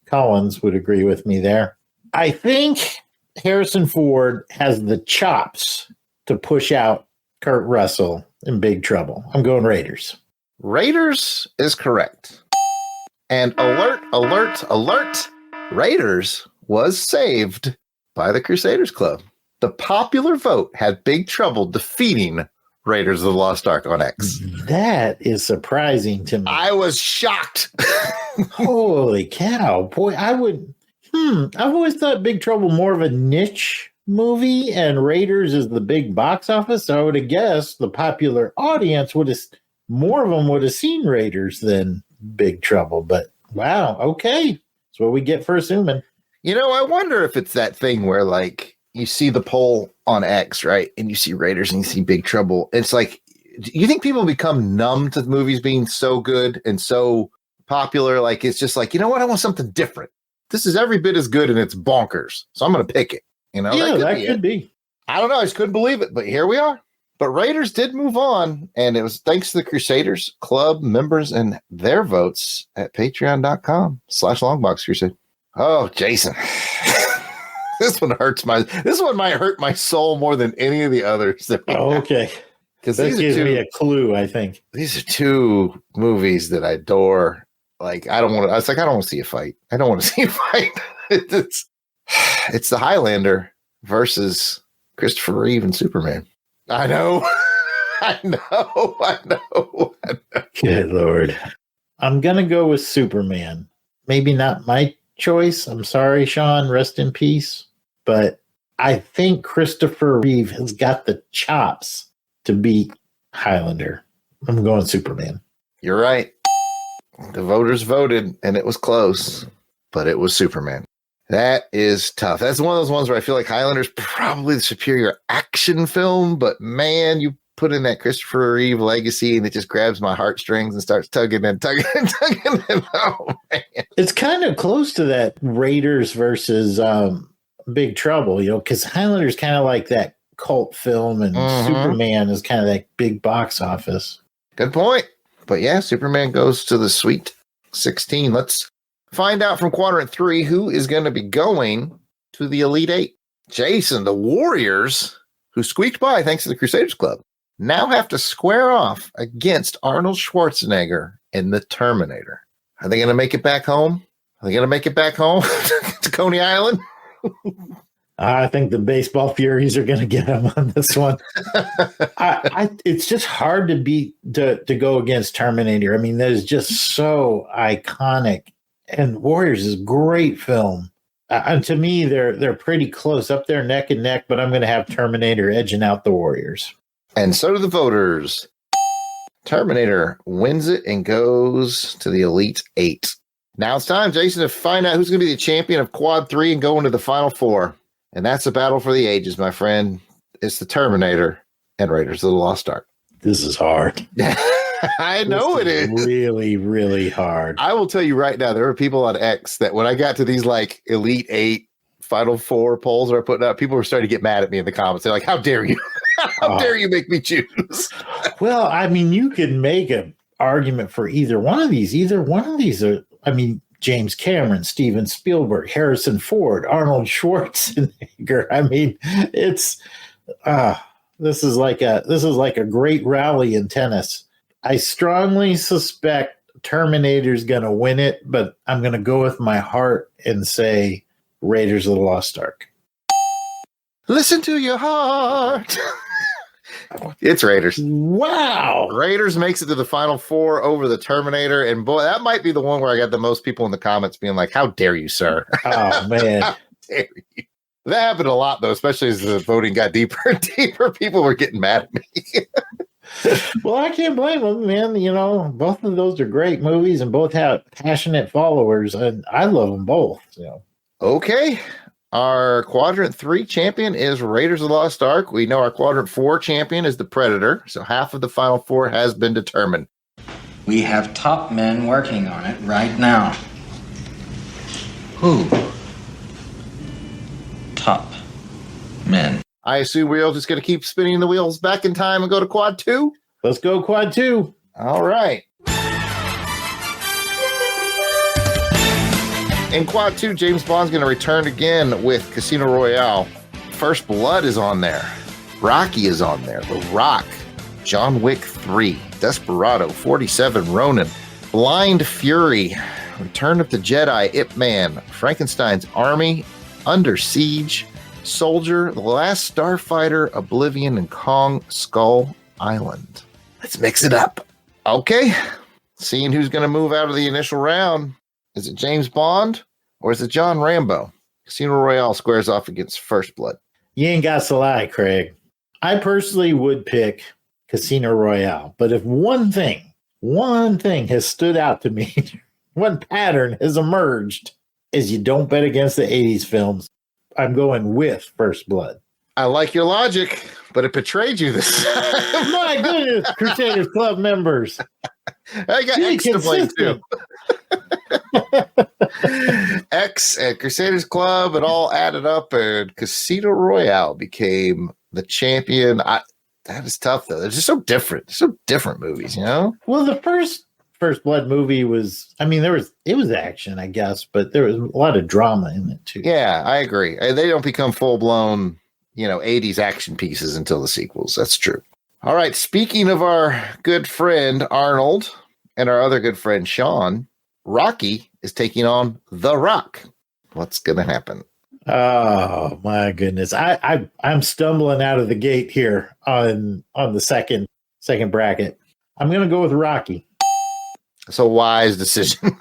Collins would agree with me there. I think Harrison Ford has the chops to push out Kurt Russell in Big Trouble. I'm going Raiders. Raiders is correct. And alert, alert, alert, Raiders was saved by the Crusaders Club. The popular vote had Big Trouble defeating Raiders of the Lost Ark on X. That is surprising to me. I was shocked. Holy cow. Boy, I've always thought Big Trouble more of a niche movie and Raiders is the big box office. So I would have guessed the popular audience more of them would have seen Raiders than Big Trouble. But wow, okay. That's what we get for assuming. I wonder if it's that thing where you see the poll on X, right? And you see Raiders and you see Big Trouble. It's like, you think people become numb to movies being so good and so popular. Like, it's just like, you know what? I want something different. This is every bit as good and it's bonkers. So I'm going to pick it. You know, Yeah, that be could it. be. I don't know. I just couldn't believe it, but here we are. But Raiders did move on, and it was thanks to the Crusaders Club members and their votes at patreon.com/Longbox Crusade. Oh, Jason. This one might hurt my soul more than any of the others. Okay. Because That gives me a clue, I think. these are two movies that I adore. Like, I don't want to see a fight. I don't want to see a fight. It's the Highlander versus Christopher Reeve and Superman. I know. I know. Good Lord. I'm going to go with Superman. Maybe not my choice. I'm sorry, Sean. Rest in peace. But I think Christopher Reeve has got the chops to beat Highlander. I'm going Superman. You're right. The voters voted, and it was close, but it was Superman. That is tough. That's one of those ones where I feel like Highlander's probably the superior action film, but man, you put in that Christopher Reeve legacy, and it just grabs my heartstrings and starts tugging and tugging and tugging. And, oh, man. It's kind of close to that Raiders versus Big Trouble, because Highlander's kind of like that cult film, and Superman is kind of that big box office. Good point. But yeah, Superman goes to the Sweet 16. Let's find out from Quadrant 3 who is going to be going to the Elite 8. Jason, the Warriors, who squeaked by thanks to the Crusaders Club, now have to square off against Arnold Schwarzenegger in The Terminator. Are they going to make it back home? To Coney Island? I think the baseball Furies are going to get him on this one. It's just hard to go against Terminator. I mean, that is just so iconic. And Warriors is a great film. And to me, they're pretty close, up there neck and neck, but I'm going to have Terminator edging out the Warriors. And so do the voters. Terminator wins it and goes to the Elite 8. Now it's time, Jason, to find out who's going to be the champion of Quad 3 and go into the Final Four. And that's a battle for the ages, my friend. It's the Terminator and Raiders of the Lost Ark. This is hard. I know it is. Really, really hard. I will tell you right now, there were people on X that when I got to these like Elite 8 Final Four polls that are putting up, people were starting to get mad at me in the comments. They're like, how dare you? How dare you make me choose? Well, I mean, you could make an argument for either one of these. Either one of these are, I mean, James Cameron, Steven Spielberg, Harrison Ford, Arnold Schwarzenegger. I mean, it's this is like a great rally in tennis. I strongly suspect Terminator's going to win it, but I'm going to go with my heart and say Raiders of the Lost Ark. Listen to your heart. It's Raiders. Wow. Raiders makes it to the Final Four over the Terminator. And boy, that might be the one where I got the most people in the comments being like, how dare you, sir? Oh, man. How dare you? That happened a lot, though, especially as the voting got deeper and deeper. People were getting mad at me. Well, I can't blame them, man. You know, both of those are great movies and both have passionate followers. And I love them both. So. Okay. Our Quadrant 3 champion is Raiders of the Lost Ark. We know our Quadrant 4 champion is the Predator. So half of the Final Four has been determined. We have top men working on it right now. Who? Top men. I assume we're all just going to keep spinning the wheels back in time and go to Quad 2? Let's go Quad 2. All right. In Quad 2, James Bond's going to return again with Casino Royale. First Blood is on there. Rocky is on there. The Rock. John Wick 3. Desperado. 47. Ronin. Blind Fury. Return of the Jedi. Ip Man. Frankenstein's Army. Under Siege. Soldier. The Last Starfighter. Oblivion. And Kong Skull Island. Let's mix it up. Okay. Seeing who's going to move out of the initial round. Is it James Bond or is it John Rambo? Casino Royale squares off against First Blood. You ain't got to lie, Craig. I personally would pick Casino Royale. But if one thing has stood out to me, one pattern has emerged, is you don't bet against the 80s films. I'm going with First Blood. I like your logic, but it betrayed you this time. No, my goodness, Crusaders Club members. I got Be X to blame too. consistent. X and Crusaders Club, it all added up, and Casino Royale became the champion. That is tough though. They're just so different. They're so different movies, you know? Well, the first Blood movie was, I mean, it was action, I guess, but there was a lot of drama in it too. Yeah, I agree. They don't become full blown, 80s action pieces until the sequels. That's true. All right. Speaking of our good friend Arnold and our other good friend Sean, Rocky is taking on The Rock. What's going to happen? Oh my goodness. I'm stumbling out of the gate here on the second bracket. I'm going to go with Rocky. It's a wise decision.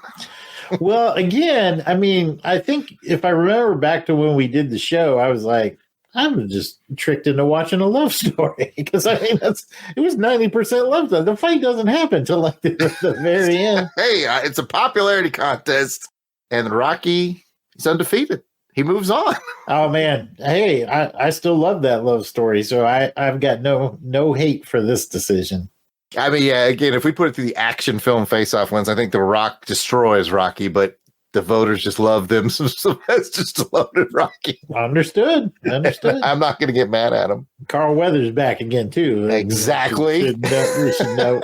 Well, again, I mean, I think if I remember back to when we did the show, I was like, I'm just tricked into watching a love story because I mean, it was 90% love story. The fight doesn't happen until like the very end. Hey, it's a popularity contest, and Rocky is undefeated. He moves on. Oh man, hey, I still love that love story, so I've got no hate for this decision. I mean, yeah, again, if we put it through the action film face-off ones, I think The Rock destroys Rocky, but the voters just love them. So that's just loaded Rocky. Understood. I'm not going to get mad at him. Carl Weathers back again, too. Exactly. We should know.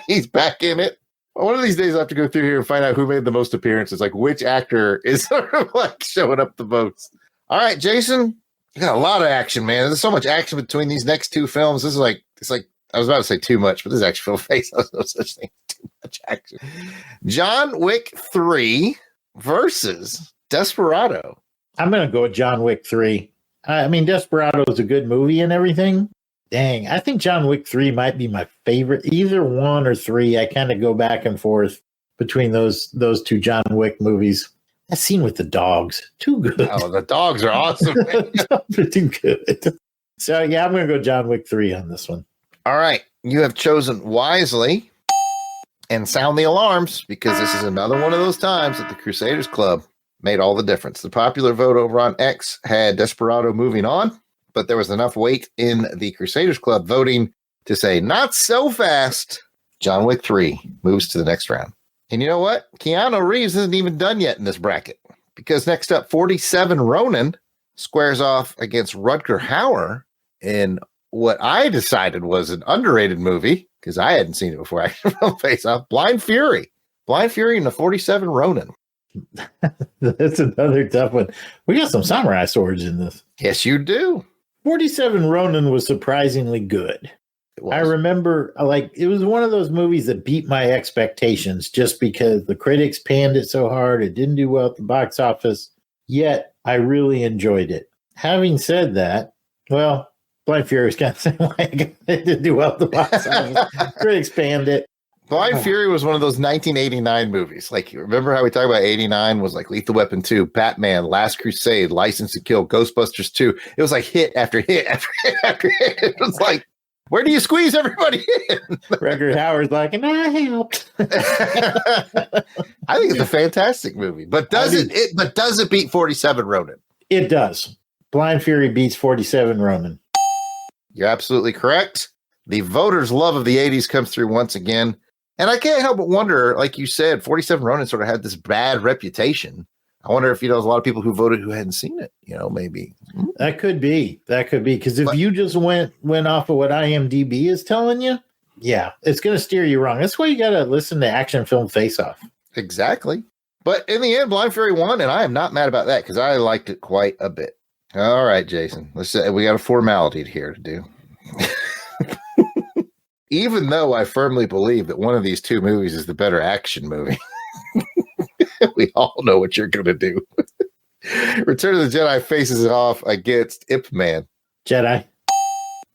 He's back in it. One of these days, I have to go through here and find out who made the most appearances, like which actor is sort of like showing up the most. All right, Jason, you got a lot of action, man. There's so much action between these next two films. It's like I was about to say too much, but this is actually face. There's no such thing as too much action. John Wick 3 versus Desperado. I'm going to go with John Wick 3. I mean, Desperado is a good movie and everything. Dang, I think John Wick 3 might be my favorite. Either 1 or 3. I kind of go back and forth between those two John Wick movies. That scene with the dogs, too good. Oh, the dogs are awesome. The dogs are too good. So, yeah, I'm going to go John Wick 3 on this one. All right. You have chosen wisely, and sound the alarms, because this is another one of those times that the Crusaders Club made all the difference. The popular vote over on X had Desperado moving on, but there was enough weight in the Crusaders Club voting to say, not so fast. John Wick 3 moves to the next round. And you know what? Keanu Reeves isn't even done yet in this bracket, because next up, 47 Ronin squares off against Rutger Hauer in what I decided was an underrated movie, because I hadn't seen it before. I face off Blind Fury and the 47 Ronin. That's another tough one. We got some samurai swords in this. Yes, you do. 47 Ronin was surprisingly good. I remember, like, it was one of those movies that beat my expectations just because the critics panned it so hard. It didn't do well at the box office, yet I really enjoyed it. Having said that, well, Blind Fury was kind of the same way. It didn't do well at the box office. Critics panned it. Blind Fury was one of those 1989 movies. Like, you remember how we talked about 89 was like Lethal Weapon 2, Batman, Last Crusade, License to Kill, Ghostbusters 2. It was like hit after hit after hit after hit. It was like, where do you squeeze everybody in? Rutger Hauer's like, and I helped. I think it's a fantastic movie. But does it beat 47 Ronin? It does. Blind Fury beats 47 Ronin. You're absolutely correct. The voters' love of the 80s comes through once again. And I can't help but wonder, like you said, 47 Ronin sort of had this bad reputation. I wonder if, there's a lot of people who voted who hadn't seen it, maybe. That could be. Because if you just went off of what IMDb is telling you, yeah, it's going to steer you wrong. That's why you got to listen to Action Film Face Off. Exactly. But in the end, Blind Fury won, and I am not mad about that because I liked it quite a bit. All right, Jason. Let's say we got a formality here to do. Even though I firmly believe that one of these two movies is the better action movie, we all know what you're going to do. Return of the Jedi faces off against Ip Man. Jedi.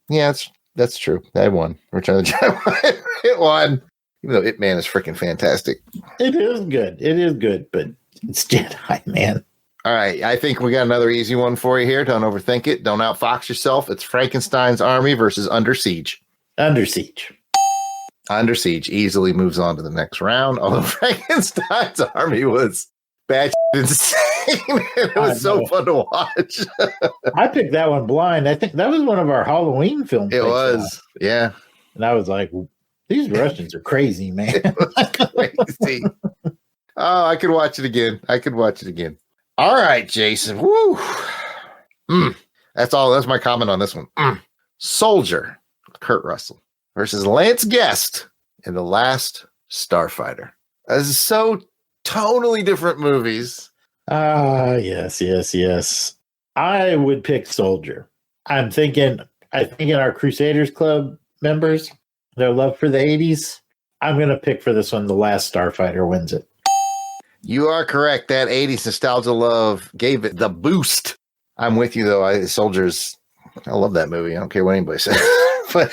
Yeah, that's true. I won. Return of the Jedi. It won. Even though Ip Man is freaking fantastic. It is good, but it's Jedi, man. All right, I think we got another easy one for you here. Don't overthink it. Don't outfox yourself. It's Frankenstein's Army versus Under Siege. Under Siege easily moves on to the next round, although Frankenstein's Army was bad insane. It was so fun to watch. I picked that one blind. I think that was one of our Halloween films. It was, yeah. And I was like, these Russians are crazy, man. Crazy. Oh, I could watch it again. All right, Jason. Woo. That's all. That's my comment on this one. Soldier, Kurt Russell versus Lance Guest in The Last Starfighter. This is so totally different movies. Yes. I would pick Soldier. I think in our Crusaders Club members, their love for the 80s, I'm going to pick for this one, The Last Starfighter wins it. You are correct. That 80s nostalgia love gave it the boost. I'm with you, though. I love that movie. I don't care what anybody says. but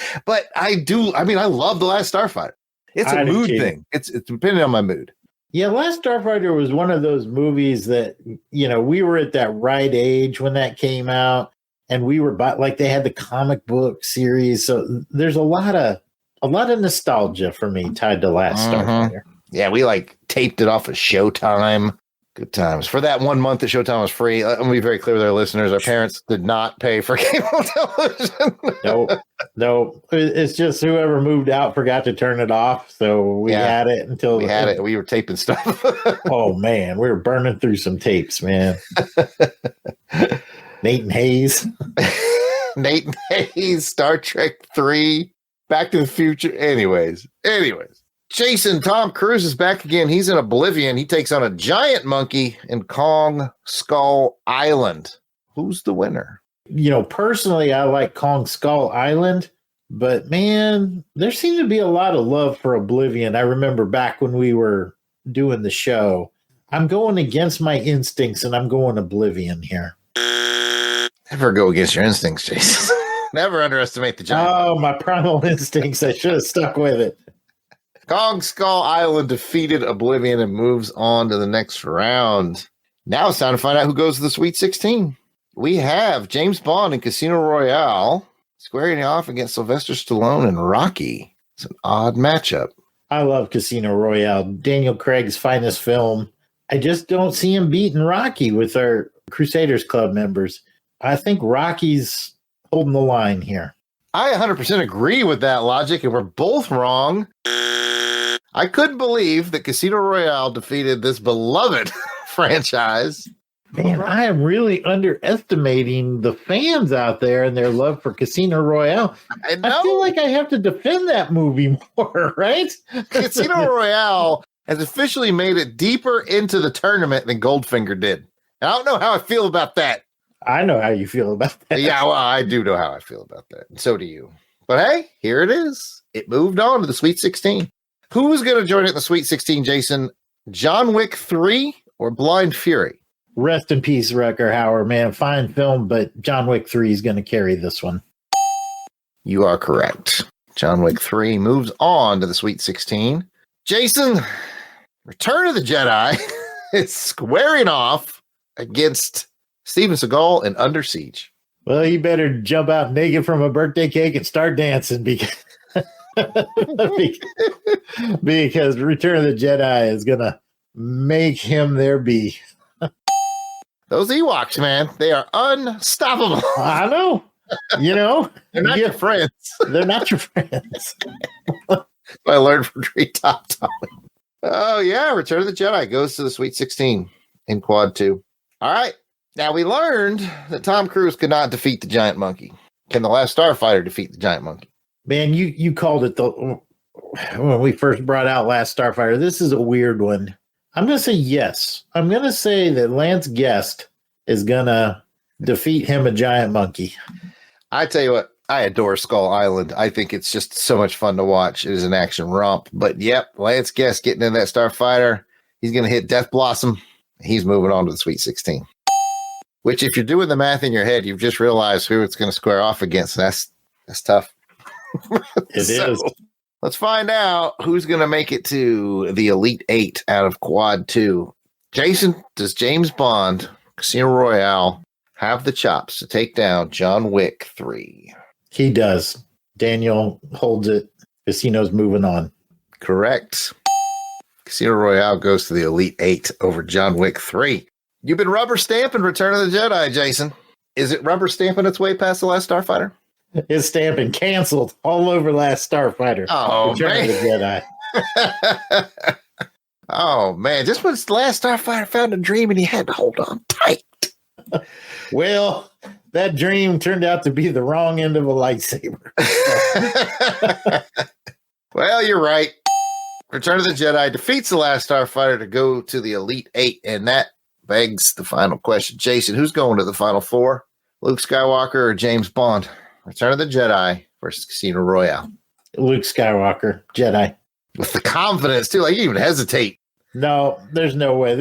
I do. I mean, I love The Last Starfighter. It's a mood thing. It's depending on my mood. Yeah, Last Starfighter was one of those movies that, we were at that right age when that came out, and we were they had the comic book series. So there's a lot of nostalgia for me tied to Last Starfighter. Yeah, we taped it off of Showtime. Good times. For that 1 month that Showtime was free, I'm going to be very clear with our listeners. Our parents did not pay for cable television. No. It's just whoever moved out forgot to turn it off. So we had it until we had it. We were taping stuff. Oh, man. We were burning through some tapes, man. Nathan Hayes, Star Trek 3, Back to the Future. Anyways. Jason, Tom Cruise is back again. He's in Oblivion. He takes on a giant monkey in Kong Skull Island. Who's the winner? Personally, I like Kong Skull Island, but man, there seemed to be a lot of love for Oblivion. I remember back when we were doing the show. I'm going against my instincts, and I'm going Oblivion here. Never go against your instincts, Jason. Never underestimate the giant. Oh, my primal instincts. I should have stuck with it. Kong Skull Island defeated Oblivion and moves on to the next round. Now it's time to find out who goes to the Sweet 16. We have James Bond in Casino Royale squaring off against Sylvester Stallone and Rocky. It's an odd matchup. I love Casino Royale. Daniel Craig's finest film. I just don't see him beating Rocky with our Crusaders Club members. I think Rocky's holding the line here. I 100% agree with that logic, and we're both wrong. I couldn't believe that Casino Royale defeated this beloved franchise. Man, I am really underestimating the fans out there and their love for Casino Royale. I feel like I have to defend that movie more, right? Casino Royale has officially made it deeper into the tournament than Goldfinger did. And I don't know how I feel about that. I know how you feel about that. Yeah, well, I do know how I feel about that. And so do you. But hey, here it is. It moved on to the Sweet 16. Who's going to join it in the Sweet 16, Jason? John Wick 3 or Blind Fury? Rest in peace, Rutger Hauer, man. Fine film, but John Wick 3 is going to carry this one. You are correct. John Wick 3 moves on to the Sweet 16. Jason, Return of the Jedi is squaring off against Steven Seagal in Under Siege. Well, you better jump out naked from a birthday cake and start dancing because Return of the Jedi is going to make him their bee. Those Ewoks, man, they are unstoppable. I know. They're not your friends. They're not your friends. I learned from Treetop Tommy. Oh, yeah. Return of the Jedi goes to the Sweet 16 in Quad 2. All right. Now, we learned that Tom Cruise could not defeat the giant monkey. Can the Last Starfighter defeat the giant monkey? Man, you called it when we first brought out Last Starfighter. This is a weird one. I'm going to say yes. I'm going to say that Lance Guest is going to defeat him, a giant monkey. I tell you what, I adore Skull Island. I think it's just so much fun to watch. It is an action romp. But yep, Lance Guest getting in that Starfighter. He's going to hit Death Blossom. He's moving on to the Sweet 16. Which, if you're doing the math in your head, you've just realized who it's going to square off against. That's tough. It is. Let's find out who's going to make it to the Elite 8 out of Quad 2. Jason, does James Bond, Casino Royale, have the chops to take down John Wick 3? He does. Daniel holds it. Casino's moving on. Correct. Casino Royale goes to the Elite 8 over John Wick 3. You've been rubber stamping Return of the Jedi, Jason. Is it rubber stamping its way past The Last Starfighter? His stamping canceled all over Last Starfighter. Oh, Return of the Jedi. Oh, man. Just when Last Starfighter found a dream and he had to hold on tight. Well, that dream turned out to be the wrong end of a lightsaber. Well, you're right. Return of the Jedi defeats the Last Starfighter to go to the Elite Eight, and that begs the final question. Jason, who's going to the Final Four? Luke Skywalker or James Bond? Return of the Jedi versus Casino Royale. Luke Skywalker, Jedi. With the confidence, too. Like, you even hesitate. No, there's no way.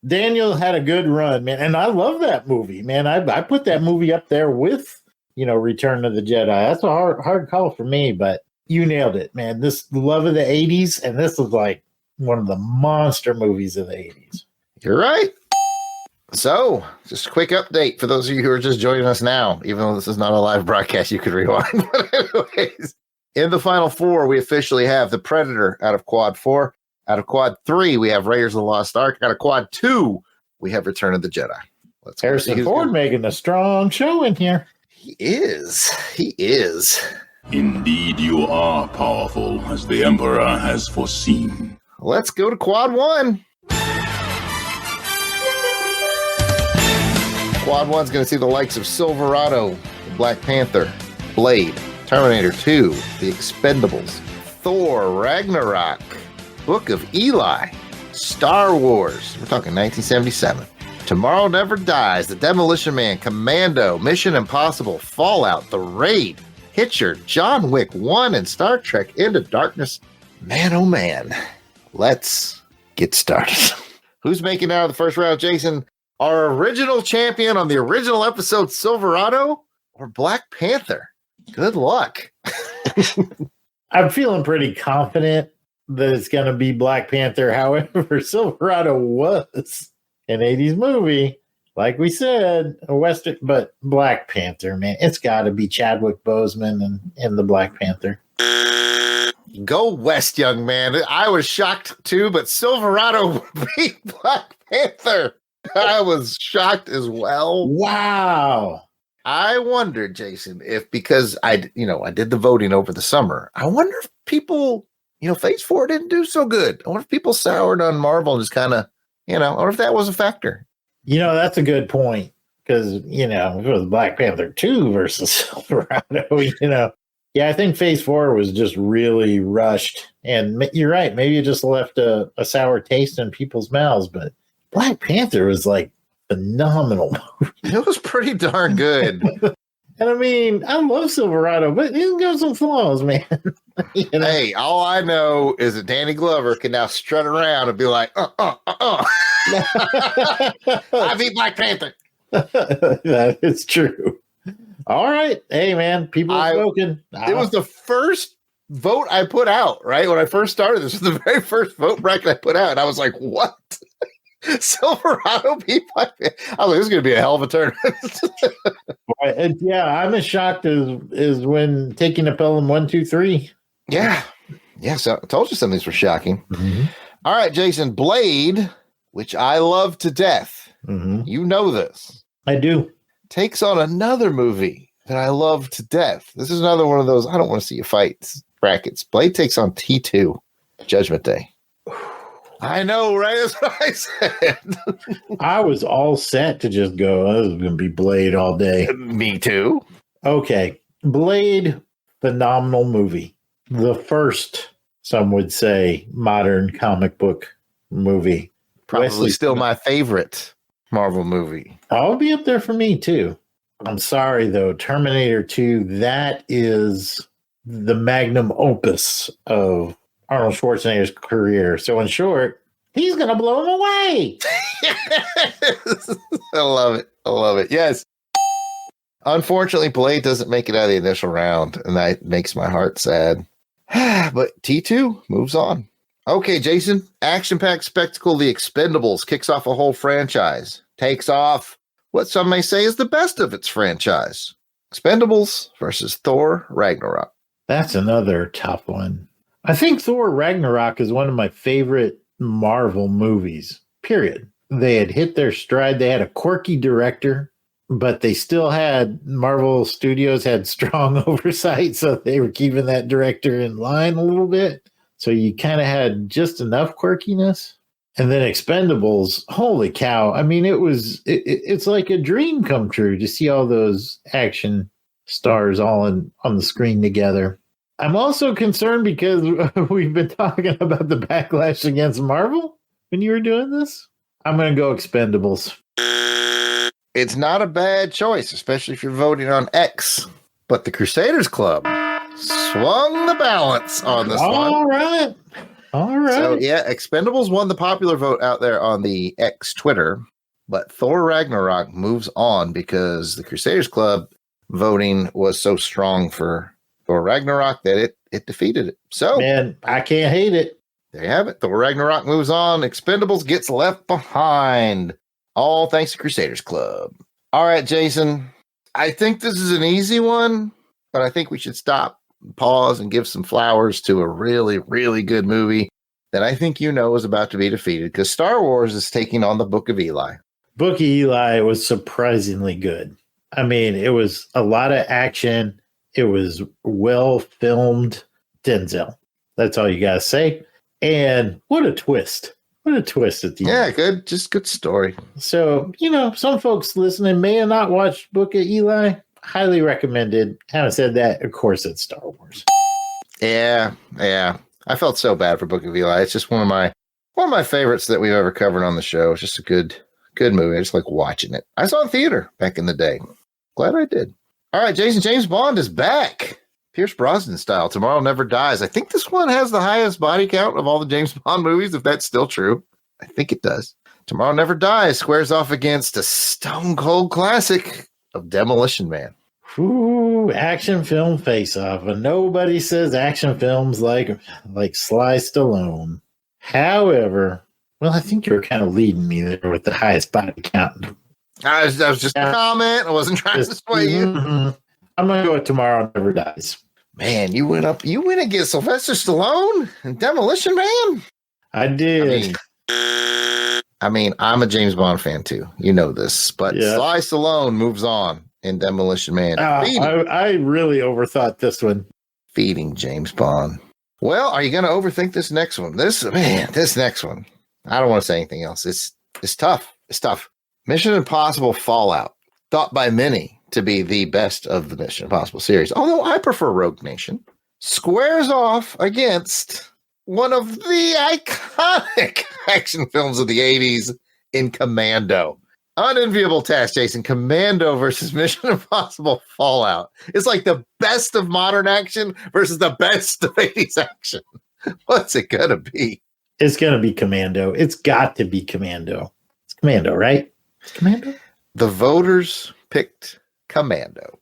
Daniel had a good run, man. And I love that movie, man. I put that movie up there with, Return of the Jedi. That's a hard call for me, but you nailed it, man. This love of the 80s, and this was like one of the monster movies of the 80s. You're right. So, just a quick update for those of you who are just joining us now, even though this is not a live broadcast, you could rewind. But anyways, in the Final Four, we officially have the Predator out of Quad 4. Out of Quad 3, we have Raiders of the Lost Ark. Out of Quad 2, we have Return of the Jedi. Let's Harrison Ford making a strong show in here. He is. Indeed, you are powerful, as the Emperor has foreseen. Let's go to Quad 1. Quad 1's going to see the likes of Silverado, Black Panther, Blade, Terminator 2, The Expendables, Thor, Ragnarok, Book of Eli, Star Wars. We're talking 1977. Tomorrow Never Dies, The Demolition Man, Commando, Mission Impossible, Fallout, The Raid, Hitcher, John Wick 1, and Star Trek Into Darkness. Man, oh man. Let's get started. Who's making out of the first round, Jason? Our original champion on the original episode, Silverado, or Black Panther? Good luck. I'm feeling pretty confident that it's going to be Black Panther. However, Silverado was an 80s movie, like we said, a Western, but Black Panther, man, it's got to be Chadwick Boseman and the Black Panther. Go West, young man. I was shocked too, but Silverado beat Black Panther. I was shocked as well. Wow. I wondered, Jason, if because I did the voting over the summer, I wonder if people, Phase 4 didn't do so good. I wonder if people soured on Marvel and just kind of, I wonder if that was a factor. That's a good point because, if it was Black Panther 2 versus Silverado, Yeah, I think Phase 4 was just really rushed. And you're right. Maybe it just left a sour taste in people's mouths. But Black Panther was like phenomenal. It was pretty darn good. And I mean, I love Silverado, but he's got some flaws, man. Hey, all I know is that Danny Glover can now strut around and be like, I beat Black Panther. That is true. All right. Hey, man, people are spoken. It was the first vote I put out, right? When I first started, this was the very first vote bracket I put out. And I was like, what? Silverado beat Black Panther? I was like, this is going to be a hell of a tournament. Yeah, I'm as shocked as when taking a Pelham 1, 2, 3. Yeah. Yeah, so I told you some of these were shocking. Mm-hmm. All right, Jason, Blade, which I love to death. Mm-hmm. You know this. I do. Takes on another movie that I love to death. This is another one of those I don't want to see you fight brackets. Blade takes on T2, Judgment Day. I know, right? That's what I said. I was all set to just go, this is going to be Blade all day. Me too. Okay. Blade, phenomenal movie. The first, some would say, modern comic book movie. Probably Wesley still Snipes. my favorite Marvel movie. I'll be up there for me, too. I'm sorry, though. Terminator 2, that is the magnum opus of Arnold Schwarzenegger's career. So, in short, he's going to blow him away. I love it. I love it. Yes. Unfortunately, Blade doesn't make it out of the initial round, and that makes my heart sad. But T2 moves on. Okay, Jason. Action-packed spectacle The Expendables kicks off a whole franchise. Takes off what some may say is the best of its franchise. Expendables versus Thor Ragnarok. That's another tough one. I think Thor Ragnarok is one of my favorite Marvel movies, period. They had hit their stride. They had a quirky director. but they still had Marvel Studios had strong oversight, so they were keeping that director in line a little bit. So you kind of had just enough quirkiness. And then Expendables, holy cow. I mean, it's like a dream come true to see all those action stars all on the screen together. I'm also concerned because we've been talking about the backlash against Marvel when you were doing this. I'm going to go Expendables. It's not a bad choice, especially if you're voting on X. But the Crusaders Club swung the balance on this one. All right. So, yeah, Expendables won the popular vote out there on the X Twitter. But Thor Ragnarok moves on because the Crusaders Club voting was so strong for Thor Ragnarok that it defeated it. So, man, I can't hate it. There you have it. Thor Ragnarok moves on. Expendables gets left behind. All thanks to Crusaders Club. All right, Jason. I think this is an easy one, but I think we should stop, pause, and give some flowers to a really, really good movie that I think you know is about to be defeated because Star Wars is taking on the Book of Eli. Book of Eli was surprisingly good. I mean, it was a lot of action. It was well filmed. Denzel. That's all you got to say. And what a twist. What a twist at the end. Yeah, good. Just good story. So, some folks listening may have not watched Book of Eli. Highly recommended. Having said that, of course, it's Star Wars. Yeah. I felt so bad for Book of Eli. It's just one of my favorites that we've ever covered on the show. It's just a good movie. I just like watching it. I saw it in theater back in the day. Glad I did. All right, Jason, James Bond is back. Pierce Brosnan style. Tomorrow Never Dies. I think this one has the highest body count of all the James Bond movies, if that's still true. I think it does. Tomorrow Never Dies squares off against a stone cold classic of Demolition Man. Ooh, action film face-off. And nobody says action films like Sly Stallone. However, well, I think you're kind of leading me there with the highest body count. I was just a comment. I wasn't trying to sway you. Mm-hmm. I'm going to go with Tomorrow Never Dies. Man, you went against Sylvester Stallone and Demolition Man? I did. I mean, I'm a James Bond fan too. You know this. But Sly Stallone moves on in Demolition Man. I really overthought this one. Feeding James Bond. Well, are you going to overthink this next one? This next one. I don't want to say anything else. It's tough. It's tough. Mission Impossible Fallout. Thought by many to be the best of the Mission Impossible series, although I prefer Rogue Nation, squares off against one of the iconic action films of the 80s in Commando. Unenviable task, Jason. Commando versus Mission Impossible Fallout. It's like the best of modern action versus the best of 80s action. What's it going to be? It's going to be Commando. It's got to be Commando. It's Commando, right? It's Commando? The voters picked Commando.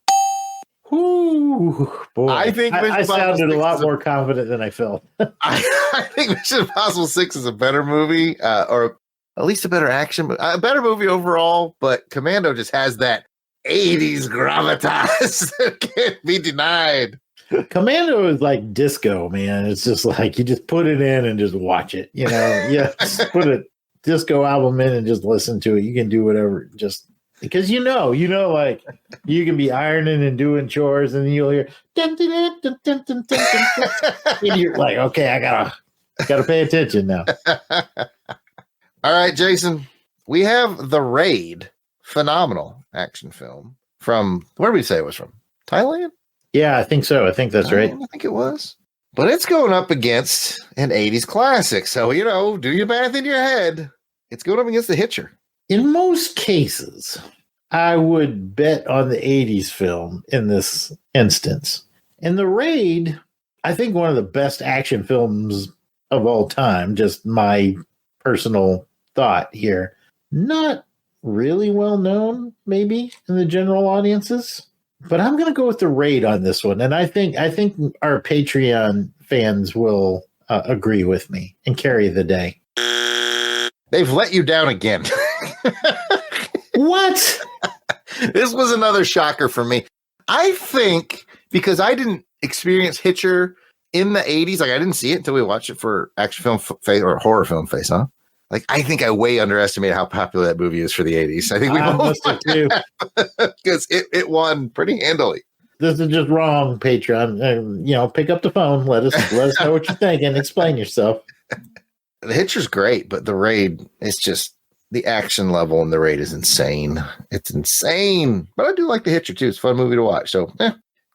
Ooh, boy. I think I sounded a lot more confident than I felt. I think Mission Impossible 6 is a better movie, or at least a better action, a better movie overall, but Commando just has that 80s gravitas that can't be denied. Commando is like disco, man. It's just like you just put it in and just watch it. Just put a disco album in and just listen to it. You can do whatever, just because like you can be ironing and doing chores and you'll hear dun, dun, dun, dun, dun, dun, dun, dun. And you're like, okay, I gotta pay attention now. All right, Jason, we have The Raid, phenomenal action film from, where did we say it was from? Thailand? Yeah, I think so. I think that's right. I think it was. But it's going up against an 80s classic. So, do your math in your head. It's going up against The Hitcher. In most cases, I would bet on the 80s film in this instance. In The Raid, I think one of the best action films of all time, just my personal thought here. Not really well known, maybe, in the general audiences. But I'm going to go with The Raid on this one. And I think our Patreon fans will agree with me and carry the day. They've let you down again. What? This was another shocker for me. I think because I didn't experience Hitcher in the 80s, like I didn't see it until we watched it for action film face or horror film face, huh? Like, I think I way underestimated how popular that movie is for the 80s. I think we both must have too. because it won pretty handily. This is just wrong, Patreon. Pick up the phone. Let us know what you think and explain yourself. The Hitcher's great, but the Raid is just the action level in the Raid is insane. It's insane. But I do like the Hitcher too. It's a fun movie to watch. So,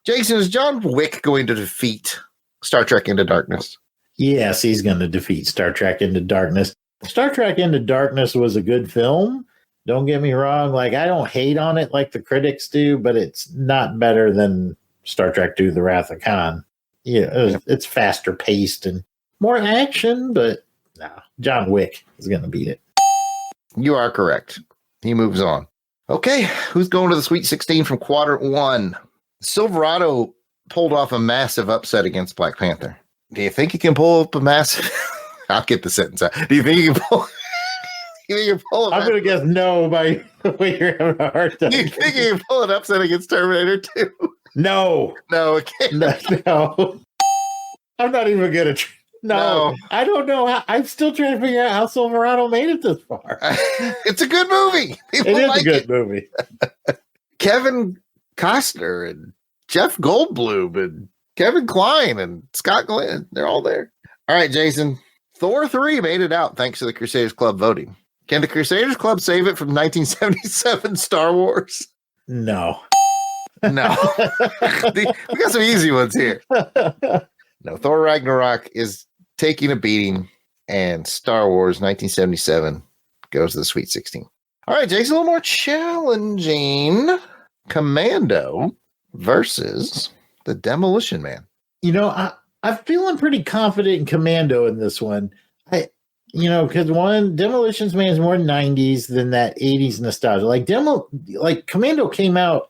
Jason, is John Wick going to defeat Star Trek Into Darkness? Yes, he's going to defeat Star Trek Into Darkness. Star Trek Into Darkness was a good film. Don't get me wrong. Like, I don't hate on it like the critics do, but it's not better than Star Trek II: The Wrath of Khan. It's faster paced and more action, but no, John Wick is going to beat it. You are correct. He moves on. Okay, who's going to the Sweet 16 from Quadrant 1? Silverado pulled off a massive upset against Black Panther. Do you think he can pull up a massive... I'll get the sentence out. Do you think you can pull... I'm going to guess no by the way you're having a hard time. Do you think you can pull an upset against Terminator 2? No. No, okay. No. I'm not even going to... No, I don't know. I'm still trying to figure out how Silverado made it this far. It's a good movie. People it is like a good movie. Kevin Costner and Jeff Goldblum and Kevin Kline and Scott Glenn. They're all there. All right, Jason. Thor 3 made it out thanks to the Crusaders Club voting. Can the Crusaders Club save it from 1977 Star Wars? No. No. We got some easy ones here. No, Thor Ragnarok is taking a beating, and Star Wars 1977 goes to the Sweet 16. All right, Jason, a little more challenging. Commando versus the Demolition Man. I'm feeling pretty confident in Commando in this one. Because Demolition Man is more 90s than that 80s nostalgia. Like Commando came out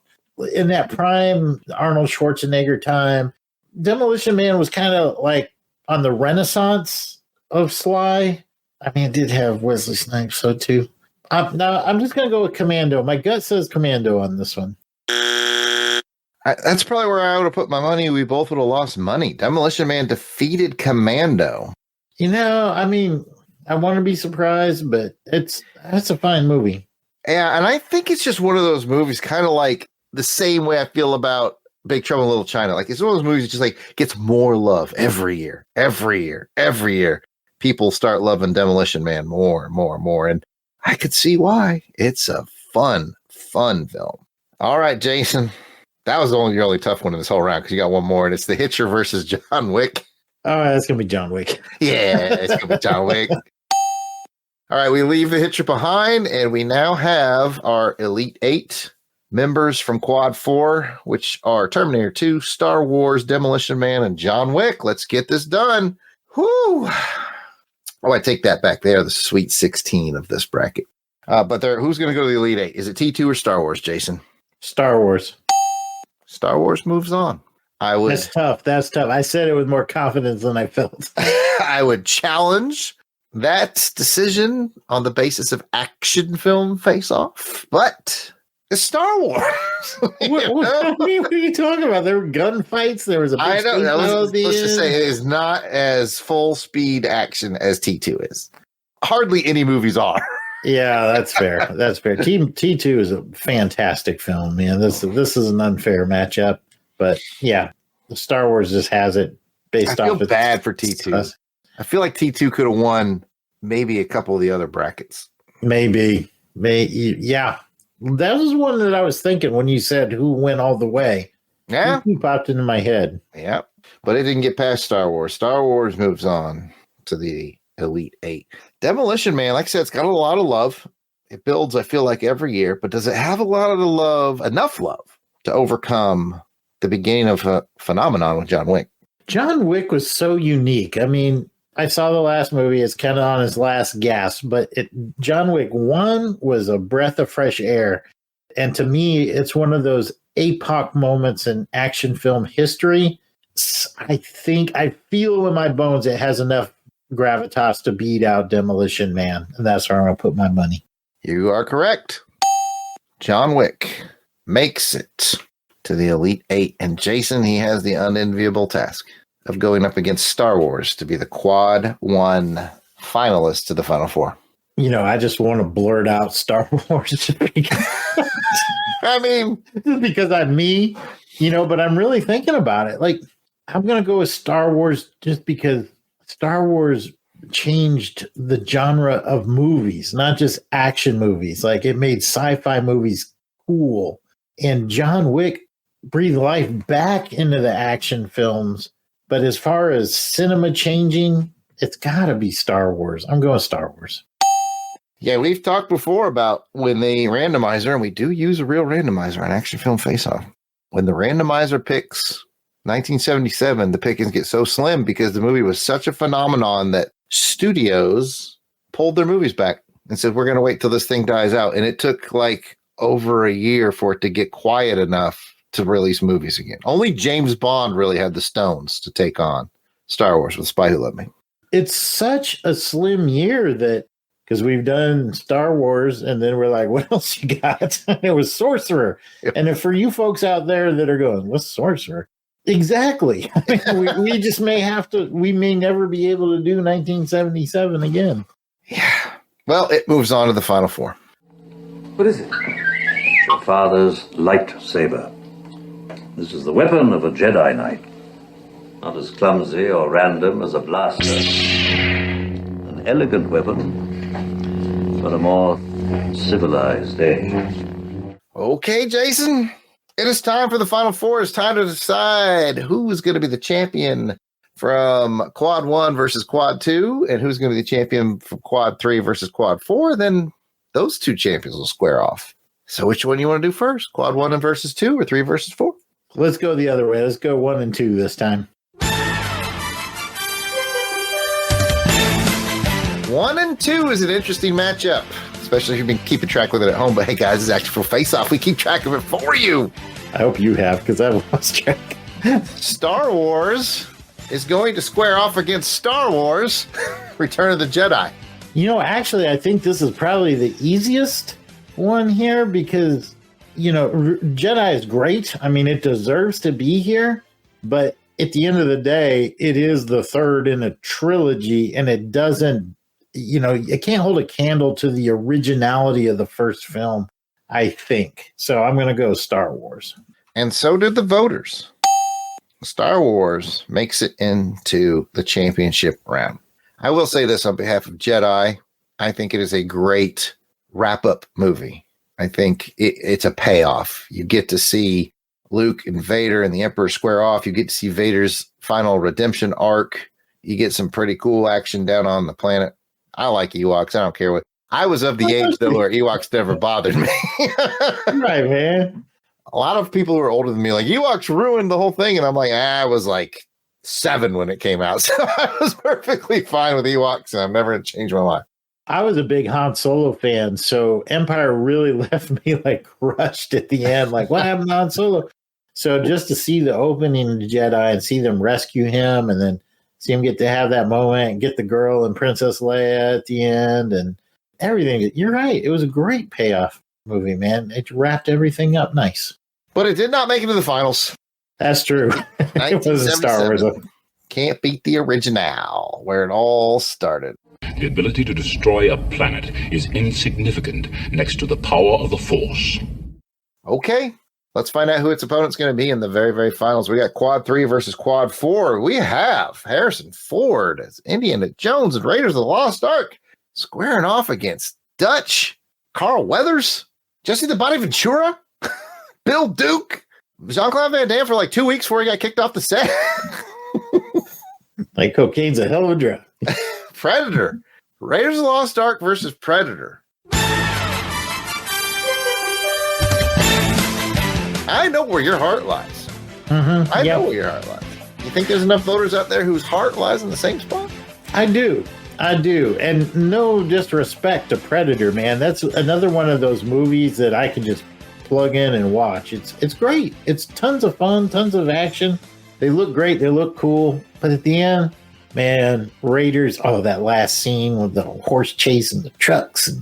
in that prime Arnold Schwarzenegger time. Demolition Man was kind of like on the renaissance of Sly. I mean, it did have Wesley Snipes, so too. I'm just going to go with Commando. My gut says Commando on this one. That's probably where I would have put my money. We both would have lost money. Demolition Man defeated Commando. I want to be surprised, but that's a fine movie. Yeah, and I think it's just one of those movies, kind of like the same way I feel about Big Trouble in Little China. Like, it's one of those movies that just like gets more love every year. People start loving Demolition Man more and more and more. And I could see why. It's a fun film. All right, Jason. That was the only really tough one in this whole round because you got one more, and it's The Hitcher versus John Wick. Oh, that's going to be John Wick. Yeah, it's going to be John Wick. All right, we leave The Hitcher behind, and we now have our Elite 8 members from Quad 4, which are Terminator 2, Star Wars, Demolition Man, and John Wick. Let's get this done. Whoo! Oh, I take that back. They are the Sweet 16 of this bracket. But who's going to go to the Elite 8? Is it T2 or Star Wars, Jason? Star Wars. Star Wars moves on. That's tough. I said it with more confidence than I felt. I would challenge that decision on the basis of action film face-off, but it's Star Wars. What are you talking about? There were gunfights. There was a big I don't know. Let's just say end. it is not as full-speed action as T2 is. Hardly any movies are. Yeah, that's fair. That's fair. T2 is a fantastic film, man. This is an unfair matchup, but yeah, Star Wars just has it based off. I feel bad for T2. I feel like T2 could have won maybe a couple of the other brackets. Maybe. Yeah. That was one that I was thinking when you said who went all the way. Yeah. He popped into my head. Yeah. But it didn't get past Star Wars. Star Wars moves on to the Elite 8. Demolition Man, like I said, it's got a lot of love. It builds, I feel like, every year. But does it have a lot of the love, enough love, to overcome the beginning of a phenomenon with John Wick? John Wick was so unique. I mean, I saw the last movie. It's kind of on his last gasp, but John Wick 1 was a breath of fresh air. And to me, it's one of those epoch moments in action film history. I feel in my bones it has enough gravitas to beat out Demolition Man. And that's where I'm going to put my money. You are correct. John Wick makes it to the Elite 8. And Jason, he has the unenviable task of going up against Star Wars to be the Quad 1 finalist to the Final Four. I just want to blurt out Star Wars just because, I mean, just because I'm me, but I'm really thinking about it. Like, I'm going to go with Star Wars just because Star Wars changed the genre of movies, not just action movies. Like, it made sci-fi movies cool. And John Wick breathed life back into the action films. But as far as cinema changing, it's got to be Star Wars. I'm going Star Wars. yeah, we've talked before about when the randomizer, and we do use a real randomizer on Action Film Face Off. When the randomizer picks 1977, the pickings get so slim because the movie was such a phenomenon that studios pulled their movies back and said, we're going to wait till this thing dies out. And it took like over a year for it to get quiet enough to release movies again. Only James Bond really had the stones to take on Star Wars with Spy Who Loved Me. It's such a slim year that, because we've done Star Wars and then we're like, what else you got? It was Sorcerer. Yep. And if for you folks out there that are going, what's Sorcerer? Exactly. I mean, we just we may never be able to do 1977 again. Yeah. Well, it moves on to the final four. What is it? Your father's lightsaber. This is the weapon of a Jedi Knight. Not as clumsy or random as a blaster. An elegant weapon for a more civilized age. Okay, Jason. It is time for the final four. It's time to decide who's going to be the champion from Quad 1 versus Quad 2 and who's going to be the champion from Quad 3 versus Quad 4. Then those two champions will square off. So which one do you want to do first? Quad 1 versus 2 or 3 versus 4? Let's go the other way. Let's go 1 and 2 this time. 1 and 2 is an interesting matchup, especially if you've been keeping track with it at home. But hey, guys, it's Actual Face Off. We keep track of it for you. I hope you have, because I've lost track. Star Wars is going to square off against Star Wars Return of the Jedi. Actually, I think this is probably the easiest one here because, Jedi is great. I mean, it deserves to be here. But at the end of the day, it is the third in a trilogy, and it doesn't, it can't hold a candle to the originality of the first film, I think. So I'm going to go Star Wars. And so did the voters. Star Wars makes it into the championship round. I will say this on behalf of Jedi. I think it is a great wrap-up movie. I think it's a payoff. You get to see Luke and Vader and the Emperor square off. You get to see Vader's final redemption arc. You get some pretty cool action down on the planet. I like Ewoks. I don't care what. I was of the age, though, where Ewoks never bothered me. Right, man. A lot of people who are older than me, like, Ewoks ruined the whole thing. And I'm like, I was like 7 when it came out. So I was perfectly fine with Ewoks, and I'm never going to change my mind. I was a big Han Solo fan, so Empire really left me like crushed at the end. Like, what happened to Han Solo? So just to see the opening of the Jedi and see them rescue him and then see him get to have that moment and get the girl and Princess Leia at the end and everything. You're right. It was a great payoff movie, man. It wrapped everything up nice. But it did not make it to the finals. That's true. It was a Star Wars. Can't beat the original, where it all started. The ability to destroy a planet is insignificant next to the power of the Force. Okay, let's find out who its opponent's going to be in the very, very finals. We got Quad 3 versus Quad 4. We have Harrison Ford as Indiana Jones and Raiders of the Lost Ark squaring off against Dutch, Carl Weathers, Jesse the Body Ventura, Bill Duke, Jean-Claude Van Damme for like 2 weeks before he got kicked off the set. Like cocaine's a hell of a drug. Predator. Raiders of the Lost Ark versus Predator. I know where your heart lies. Mm-hmm. I know where your heart lies. You think there's enough voters out there whose heart lies in the same spot? I do. And no disrespect to Predator, man. That's another one of those movies that I can just plug in and watch. It's great. It's tons of fun, tons of action. They look great. They look cool. But at the end, man, Raiders, that last scene with the horse chasing the trucks and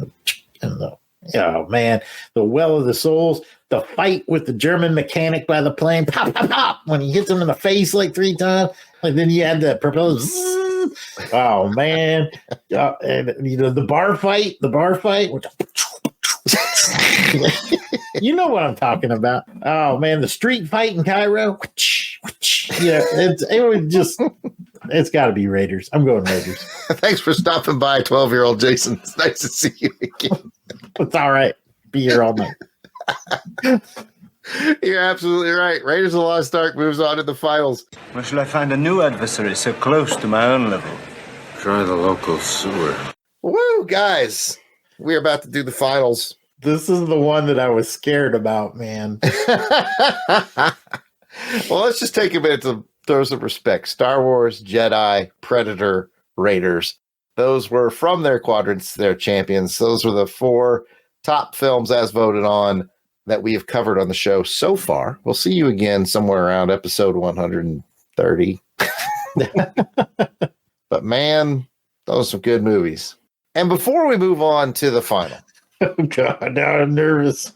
the oh man, the Well of the Souls, the fight with the German mechanic by the plane, pop, pop, pop, when he hits him in the face like 3 times. Like then you had the propellers. Oh man, and the bar fight, you know what I'm talking about. Oh man, the street fight in Cairo. Yeah, it's got to be Raiders. I'm going Raiders. Thanks for stopping by, 12-year-old Jason. It's nice to see you again. It's all right. Be here all night. You're absolutely right. Raiders of the Lost Ark moves on to the finals. Where shall I find a new adversary so close to my own level? Try the local sewer. Woo, guys. We're about to do the finals. This is the one that I was scared about, man. Well, let's just take a minute to throw some respect. Star Wars, Jedi, Predator, Raiders. Those were from their quadrants, their champions. Those were the 4 top films as voted on that we have covered on the show so far. We'll see you again somewhere around episode 130. But man, those are some good movies. And before we move on to the final. Oh God, now I'm nervous.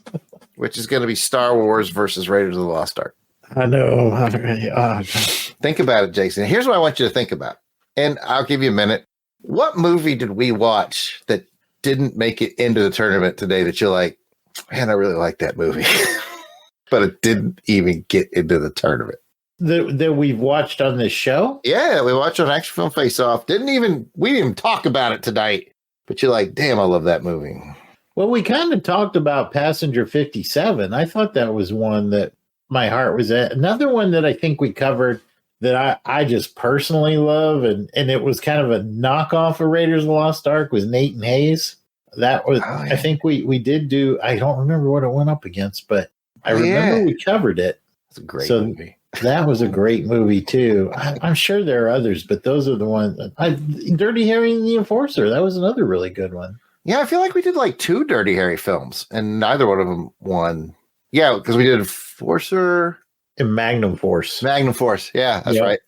Which is going to be Star Wars versus Raiders of the Lost Ark. I know. Think about it, Jason. Here's what I want you to think about. And I'll give you a minute. What movie did we watch that didn't make it into the tournament today that you're like, man, I really like that movie, but it didn't even get into the tournament? That we've watched on this show? Yeah, we watched on Action Film Face Off. We didn't even talk about it tonight, but you're like, damn, I love that movie. Well, we kind of talked about Passenger 57. I thought that was one that my heart was at. Another one that I think we covered that I just personally love, and it was kind of a knockoff of Raiders of the Lost Ark, was Nate and Hayes. That was, I think we did do, I don't remember what it went up against, but I remember we covered it. It's a great movie. That was a great movie too. I'm sure there are others, but those are the ones. Dirty Harry and the Enforcer. That was another really good one. Yeah, I feel like we did like 2 Dirty Harry films, and neither one of them won. Yeah, because we did Enforcer and Magnum Force. Magnum Force. Yeah, that's right.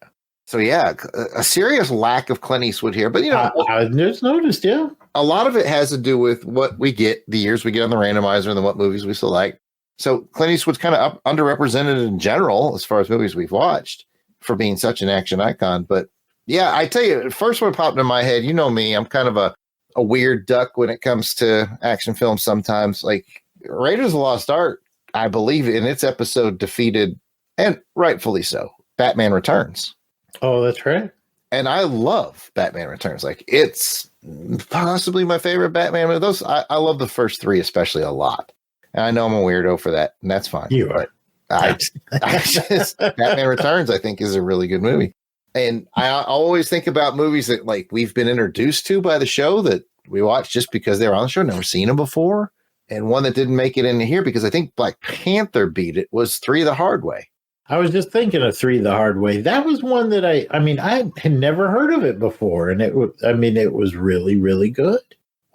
So yeah, a serious lack of Clint Eastwood here, but I just noticed. Yeah, a lot of it has to do with what we get, the years we get on the randomizer, and then what movies we select. So Clint Eastwood's kind of underrepresented in general as far as movies we've watched for being such an action icon. But yeah, I tell you, first one popped in my head. You know me, I'm kind of a weird duck when it comes to action films sometimes. Like Raiders of the Lost Ark, I believe in its episode defeated, and rightfully so, Batman Returns. Oh, that's right. And I love Batman Returns. Like it's possibly my favorite Batman movie. Those I love the first 3 especially a lot. And I know I'm a weirdo for that, and that's fine. You are. I just Batman Returns, I think, is a really good movie. And I always think about movies that like we've been introduced to by the show that we watched just because they were on the show, never seen them before. And one that didn't make it into here because I think Black Panther beat it was 3 the Hard Way. I was just thinking of 3 the Hard Way. That was one that I had never heard of it before, and it was really, really good.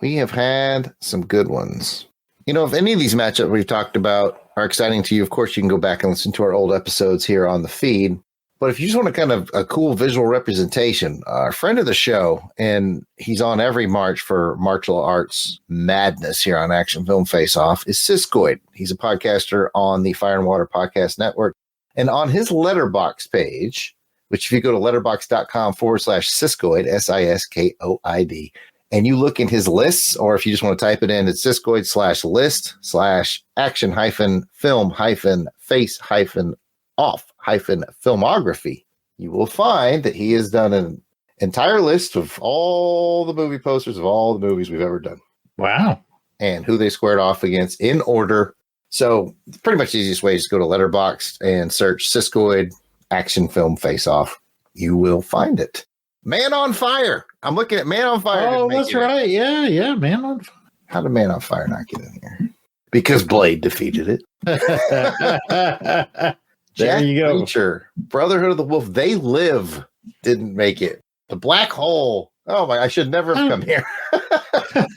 We have had some good ones. You know, if any of these matchups we've talked about are exciting to you, of course, you can go back and listen to our old episodes here on the feed. But if you just want a kind of a cool visual representation, our friend of the show, and he's on every March for martial arts madness here on Action Film Face Off, is Siskoid. He's a podcaster on the Fire and Water Podcast Network. And on his Letterboxd page, which if you go to letterboxd.com/Siskoid, Siskoid, and you look in his lists, or if you just want to type it in, it's Siskoid/list/action-film-face-off-filmography. You will find that he has done an entire list of all the movie posters of all the movies we've ever done. Wow. And who they squared off against in order. So pretty much the easiest way is to go to Letterboxd and search Siskoid Action Film Face Off. You will find it. Man on Fire. I'm looking at Man on Fire. Oh, that's right. Yeah, Man on Fire. How did Man on Fire not get in here? Because Blade defeated it. There you go. Reacher, Brotherhood of the Wolf, They Live didn't make it. The Black Hole. Oh my! I should never have come here.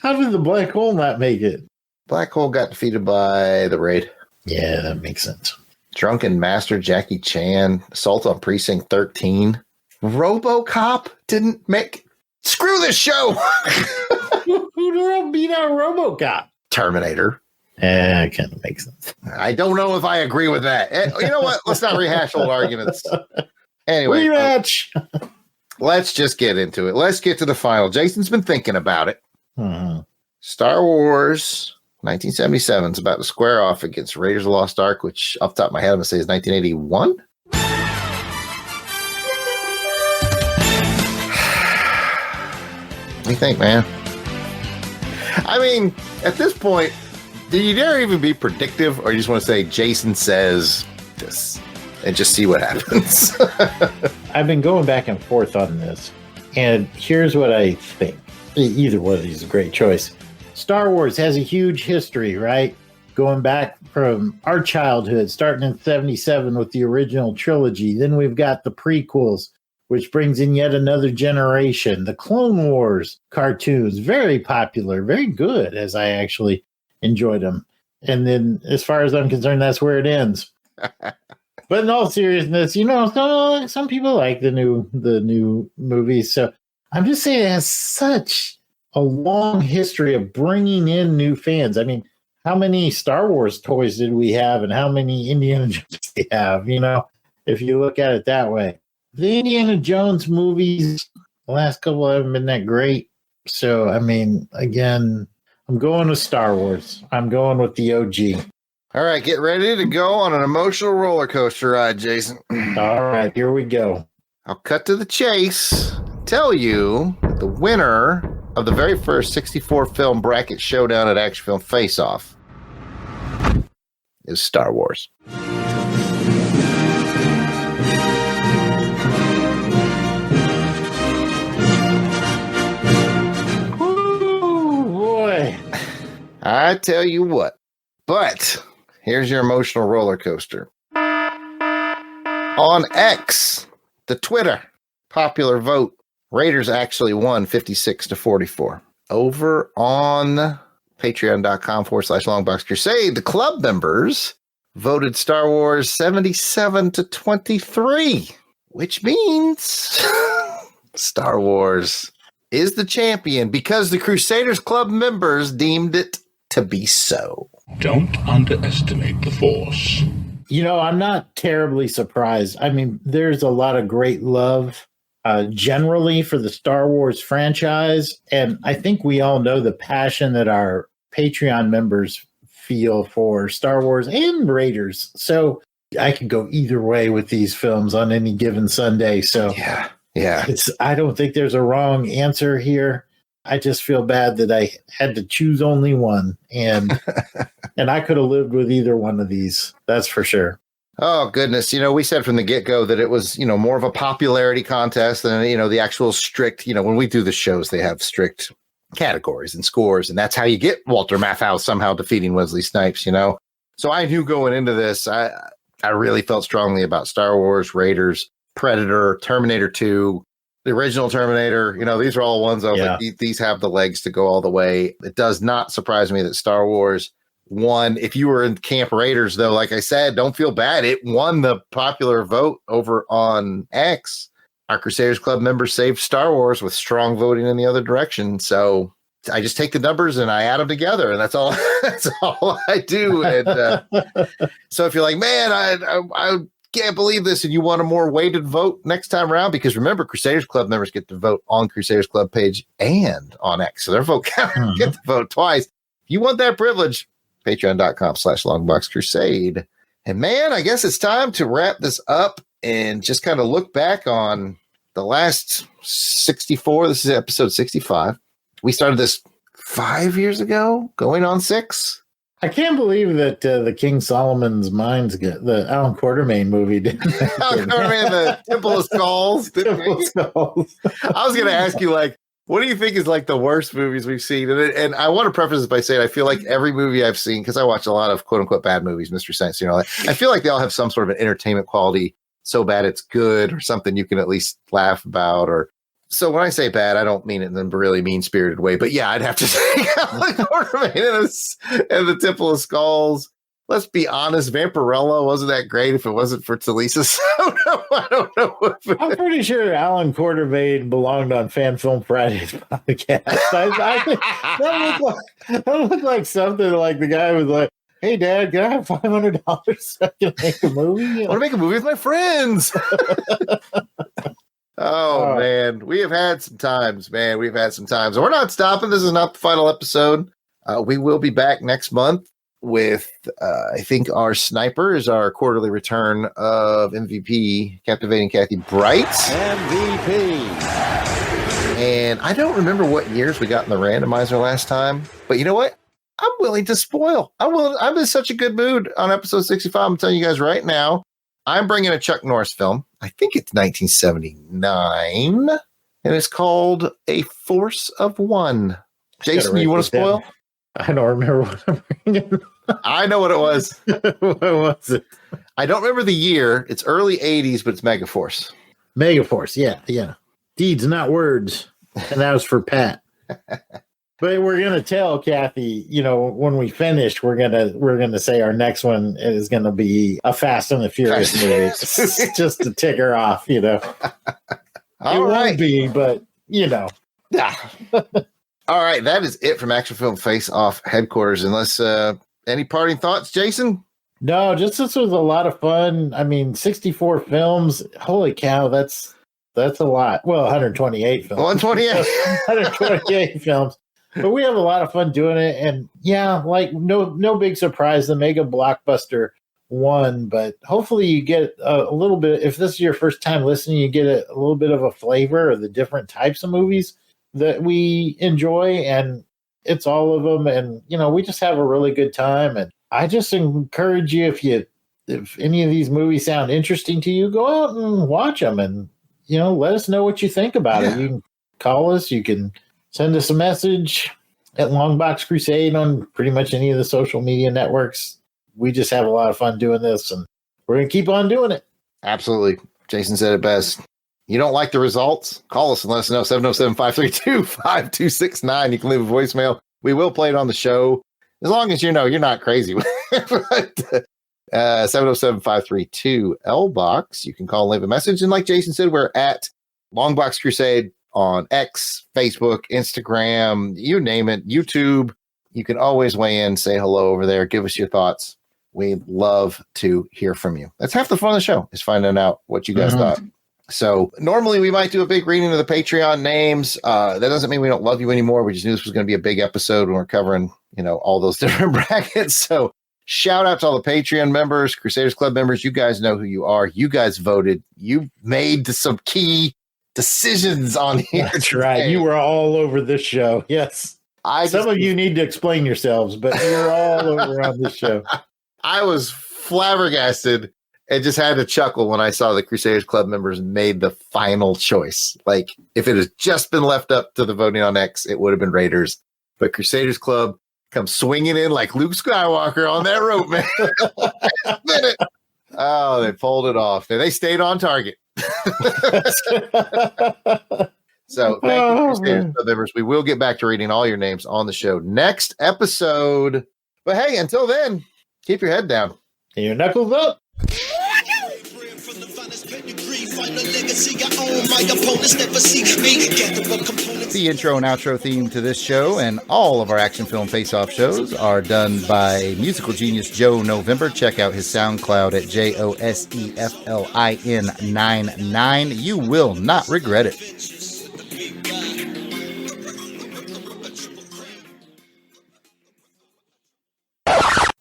How did the Black Hole not make it? Black Hole got defeated by The Raid. Yeah, that makes sense. Drunken Master, Jackie Chan, Assault on Precinct 13. RoboCop didn't make. Screw this show. Who beat out RoboCop? Terminator. Yeah, it kind of makes sense. I don't know if I agree with that. You know what? Let's not rehash old arguments. Anyway, rematch. let's just get into it. Let's get to the final. Jason's been thinking about it. Mm-hmm. Star Wars 1977 is about to square off against Raiders of the Lost Ark, which off the top of my head, I'm going to say is 1981. What do you think, man? I mean, at this point, do you dare even be predictive, or you just want to say Jason says this and just see what happens? I've been going back and forth on this, and here's what I think. Either one of these is a great choice. Star Wars has a huge history, right? Going back from our childhood, starting in 77 with the original trilogy. Then we've got the prequels, which brings in yet another generation. The Clone Wars cartoons, very popular, very good, as I actually enjoyed them. And then, as far as I'm concerned, that's where it ends. But in all seriousness, you know, some people like the new movies. So I'm just saying it has such a long history of bringing in new fans. I mean, how many Star Wars toys did we have, and how many Indiana Jones do we have? You know, if you look at it that way. The Indiana Jones movies, the last couple haven't been that great. So, I mean, again, I'm going with Star Wars. I'm going with the OG. All right, get ready to go on an emotional roller coaster ride, Jason. All right, here we go. I'll cut to the chase. Tell you the winner of the very first 64 film bracket showdown at Action Film Face Off is Star Wars. Ooh, boy. I tell you what. But here's your emotional roller coaster. On X, the Twitter, popular vote, Raiders actually won 56-44. Over on patreon.com/Longbox Crusade, the club members voted Star Wars 77-23, which means Star Wars is the champion because the Crusaders Club members deemed it to be so. Don't underestimate the Force. You know, I'm not terribly surprised. I mean, there's a lot of great love generally for the Star Wars franchise. And I think we all know the passion that our Patreon members feel for Star Wars and Raiders. So I could go either way with these films on any given Sunday. So yeah. I don't think there's a wrong answer here. I just feel bad that I had to choose only one, and and I could have lived with either one of these. That's for sure. Oh, goodness. You know, we said from the get-go that it was, you know, more of a popularity contest than, you know, the actual strict, you know, when we do the shows, they have strict categories and scores, and that's how you get Walter Matthau somehow defeating Wesley Snipes, you know. So I knew going into this, I really felt strongly about Star Wars, Raiders, Predator, Terminator 2, the original Terminator. You know, these are all ones I was like, these have the legs to go all the way. It does not surprise me that Star Wars won. If you were in Camp Raiders, though, like I said, don't feel bad. It won the popular vote over on X. Our Crusaders Club members saved Star Wars with strong voting in the other direction. So I just take the numbers and I add them together, and that's all. That's all I do. And so if you're like, man, I can't believe this, and you want a more weighted vote next time around, because remember, Crusaders Club members get to vote on Crusaders Club page and on X, so their vote get to vote twice. If you want that privilege, patreon.com/Longbox Crusade. And man, I guess it's time to wrap this up and just kind of look back on the last 64. This is episode 65. We started this 5 years ago, going on 6. I can't believe that the King Solomon's Mines, the Alan Quartermain movie, didn't Alan Quartermain, the Temple of Skulls. Temple of Skulls. I was going to ask you, like, what do you think is like the worst movies we've seen? And I want to preface this by saying I feel like every movie I've seen, because I watch a lot of quote unquote bad movies, Mystery Science, you know, I feel like they all have some sort of an entertainment quality so bad it's good, or something you can at least laugh about. Or so when I say bad, I don't mean it in a really mean-spirited way, but yeah, I'd have to say Alan Quartermain and the Temple of Skulls. Let's be honest, Vampirella wasn't that great if it wasn't for Talisa Soto. I don't know. I'm pretty sure Alan Quartermain belonged on Fan Film Friday's podcast. I think that looked like something like the guy was like, "Hey, Dad, can I have $500 so I can make a movie? I want to make a movie with my friends." Oh, man. We have had some times, man. We've had some times. We're not stopping. This is not the final episode. We will be back next month with, I think, our sniper is our quarterly return of MVP, Captivating Kathy Bright. MVP. And I don't remember what years we got in the randomizer last time, but you know what? I'm willing to spoil. I'm in such a good mood on episode 65. I'm telling you guys right now, I'm bringing a Chuck Norris film. I think it's 1979, and it's called A Force of One. Jason, you want to spoil? Down. I don't remember what I'm bringing. I know what it was. What was it? I don't remember the year. It's early 80s, but it's Megaforce. Megaforce, yeah. Deeds, not words. And that was for Pat. But we're gonna tell Kathy, when we finish, we're gonna say our next one is gonna be a Fast and the Furious movie, just to tick her off. It won't be, but Yeah. All right, that is it from Action Film Face Off headquarters. Unless any parting thoughts, Jason? No, just this was a lot of fun. I mean, 64 films. Holy cow, that's a lot. Well, 128 films. 128 films. But we have a lot of fun doing it, and no big surprise. The mega blockbuster won, but hopefully you get a little bit. If this is your first time listening, you get a little bit of a flavor of the different types of movies that we enjoy, and it's all of them. And we just have a really good time. And I just encourage you, if any of these movies sound interesting to you, go out and watch them, and let us know what you think about it. You can call us. You can send us a message at Longbox Crusade on pretty much any of the social media networks. We just have a lot of fun doing this, and we're going to keep on doing it. Absolutely. Jason said it best. You don't like the results? Call us and let us know. 707-532-5269. You can leave a voicemail. We will play it on the show, as long as you're not crazy. 707-532-LBOX. You can call and leave a message. And like Jason said, we're at Longbox Crusade on X, Facebook, Instagram, you name it, YouTube. You can always weigh in, say hello over there, give us your thoughts. We'd love to hear from you. That's half the fun of the show, is finding out what you guys thought. So normally we might do a big reading of the Patreon names. That doesn't mean we don't love you anymore. We just knew this was going to be a big episode when we're covering, all those different brackets. So shout out to all the Patreon members, Crusaders Club members. You guys know who you are. You guys voted. You made some key decisions on here. That's today. Right. You were all over this show. Yes. Some of you need to explain yourselves, but you're all over on this show. I was flabbergasted and just had to chuckle when I saw the Crusaders Club members made the final choice. Like, if it had just been left up to the voting on X, it would have been Raiders. But Crusaders Club comes swinging in like Luke Skywalker on that rope, man. Oh, they pulled it off. They stayed on target. So thank you, Crusaders Club members. We will get back to reading all your names on the show next episode. But hey, until then, keep your head down. And your knuckles up. The intro and outro theme to this show and all of our Action Film Face-Off shows are done by musical genius Joe November. Check out his SoundCloud at JOSEFLIN99. You will not regret it.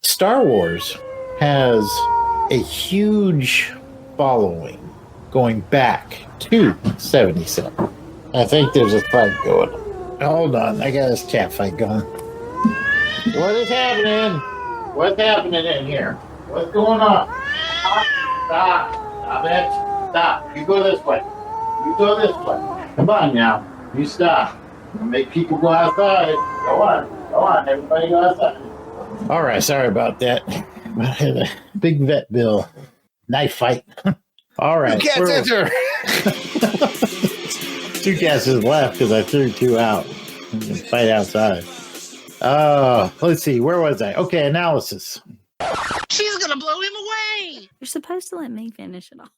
Star Wars has a huge following going back to 77. I think there's a fight going. Hold on, I got this cat fight going. What is happening? What's happening in here? What's going on? Stop it. Stop. You go this way. You go this way. Come on now. You stop. Make people go outside. Go on, everybody go outside. All right, sorry about that. Big vet bill. Knife fight. All right. You can't enter. 2 cats just left because I threw 2 out. Fight outside. Let's see. Where was I? Okay, analysis. She's going to blow him away. You're supposed to let me finish it off.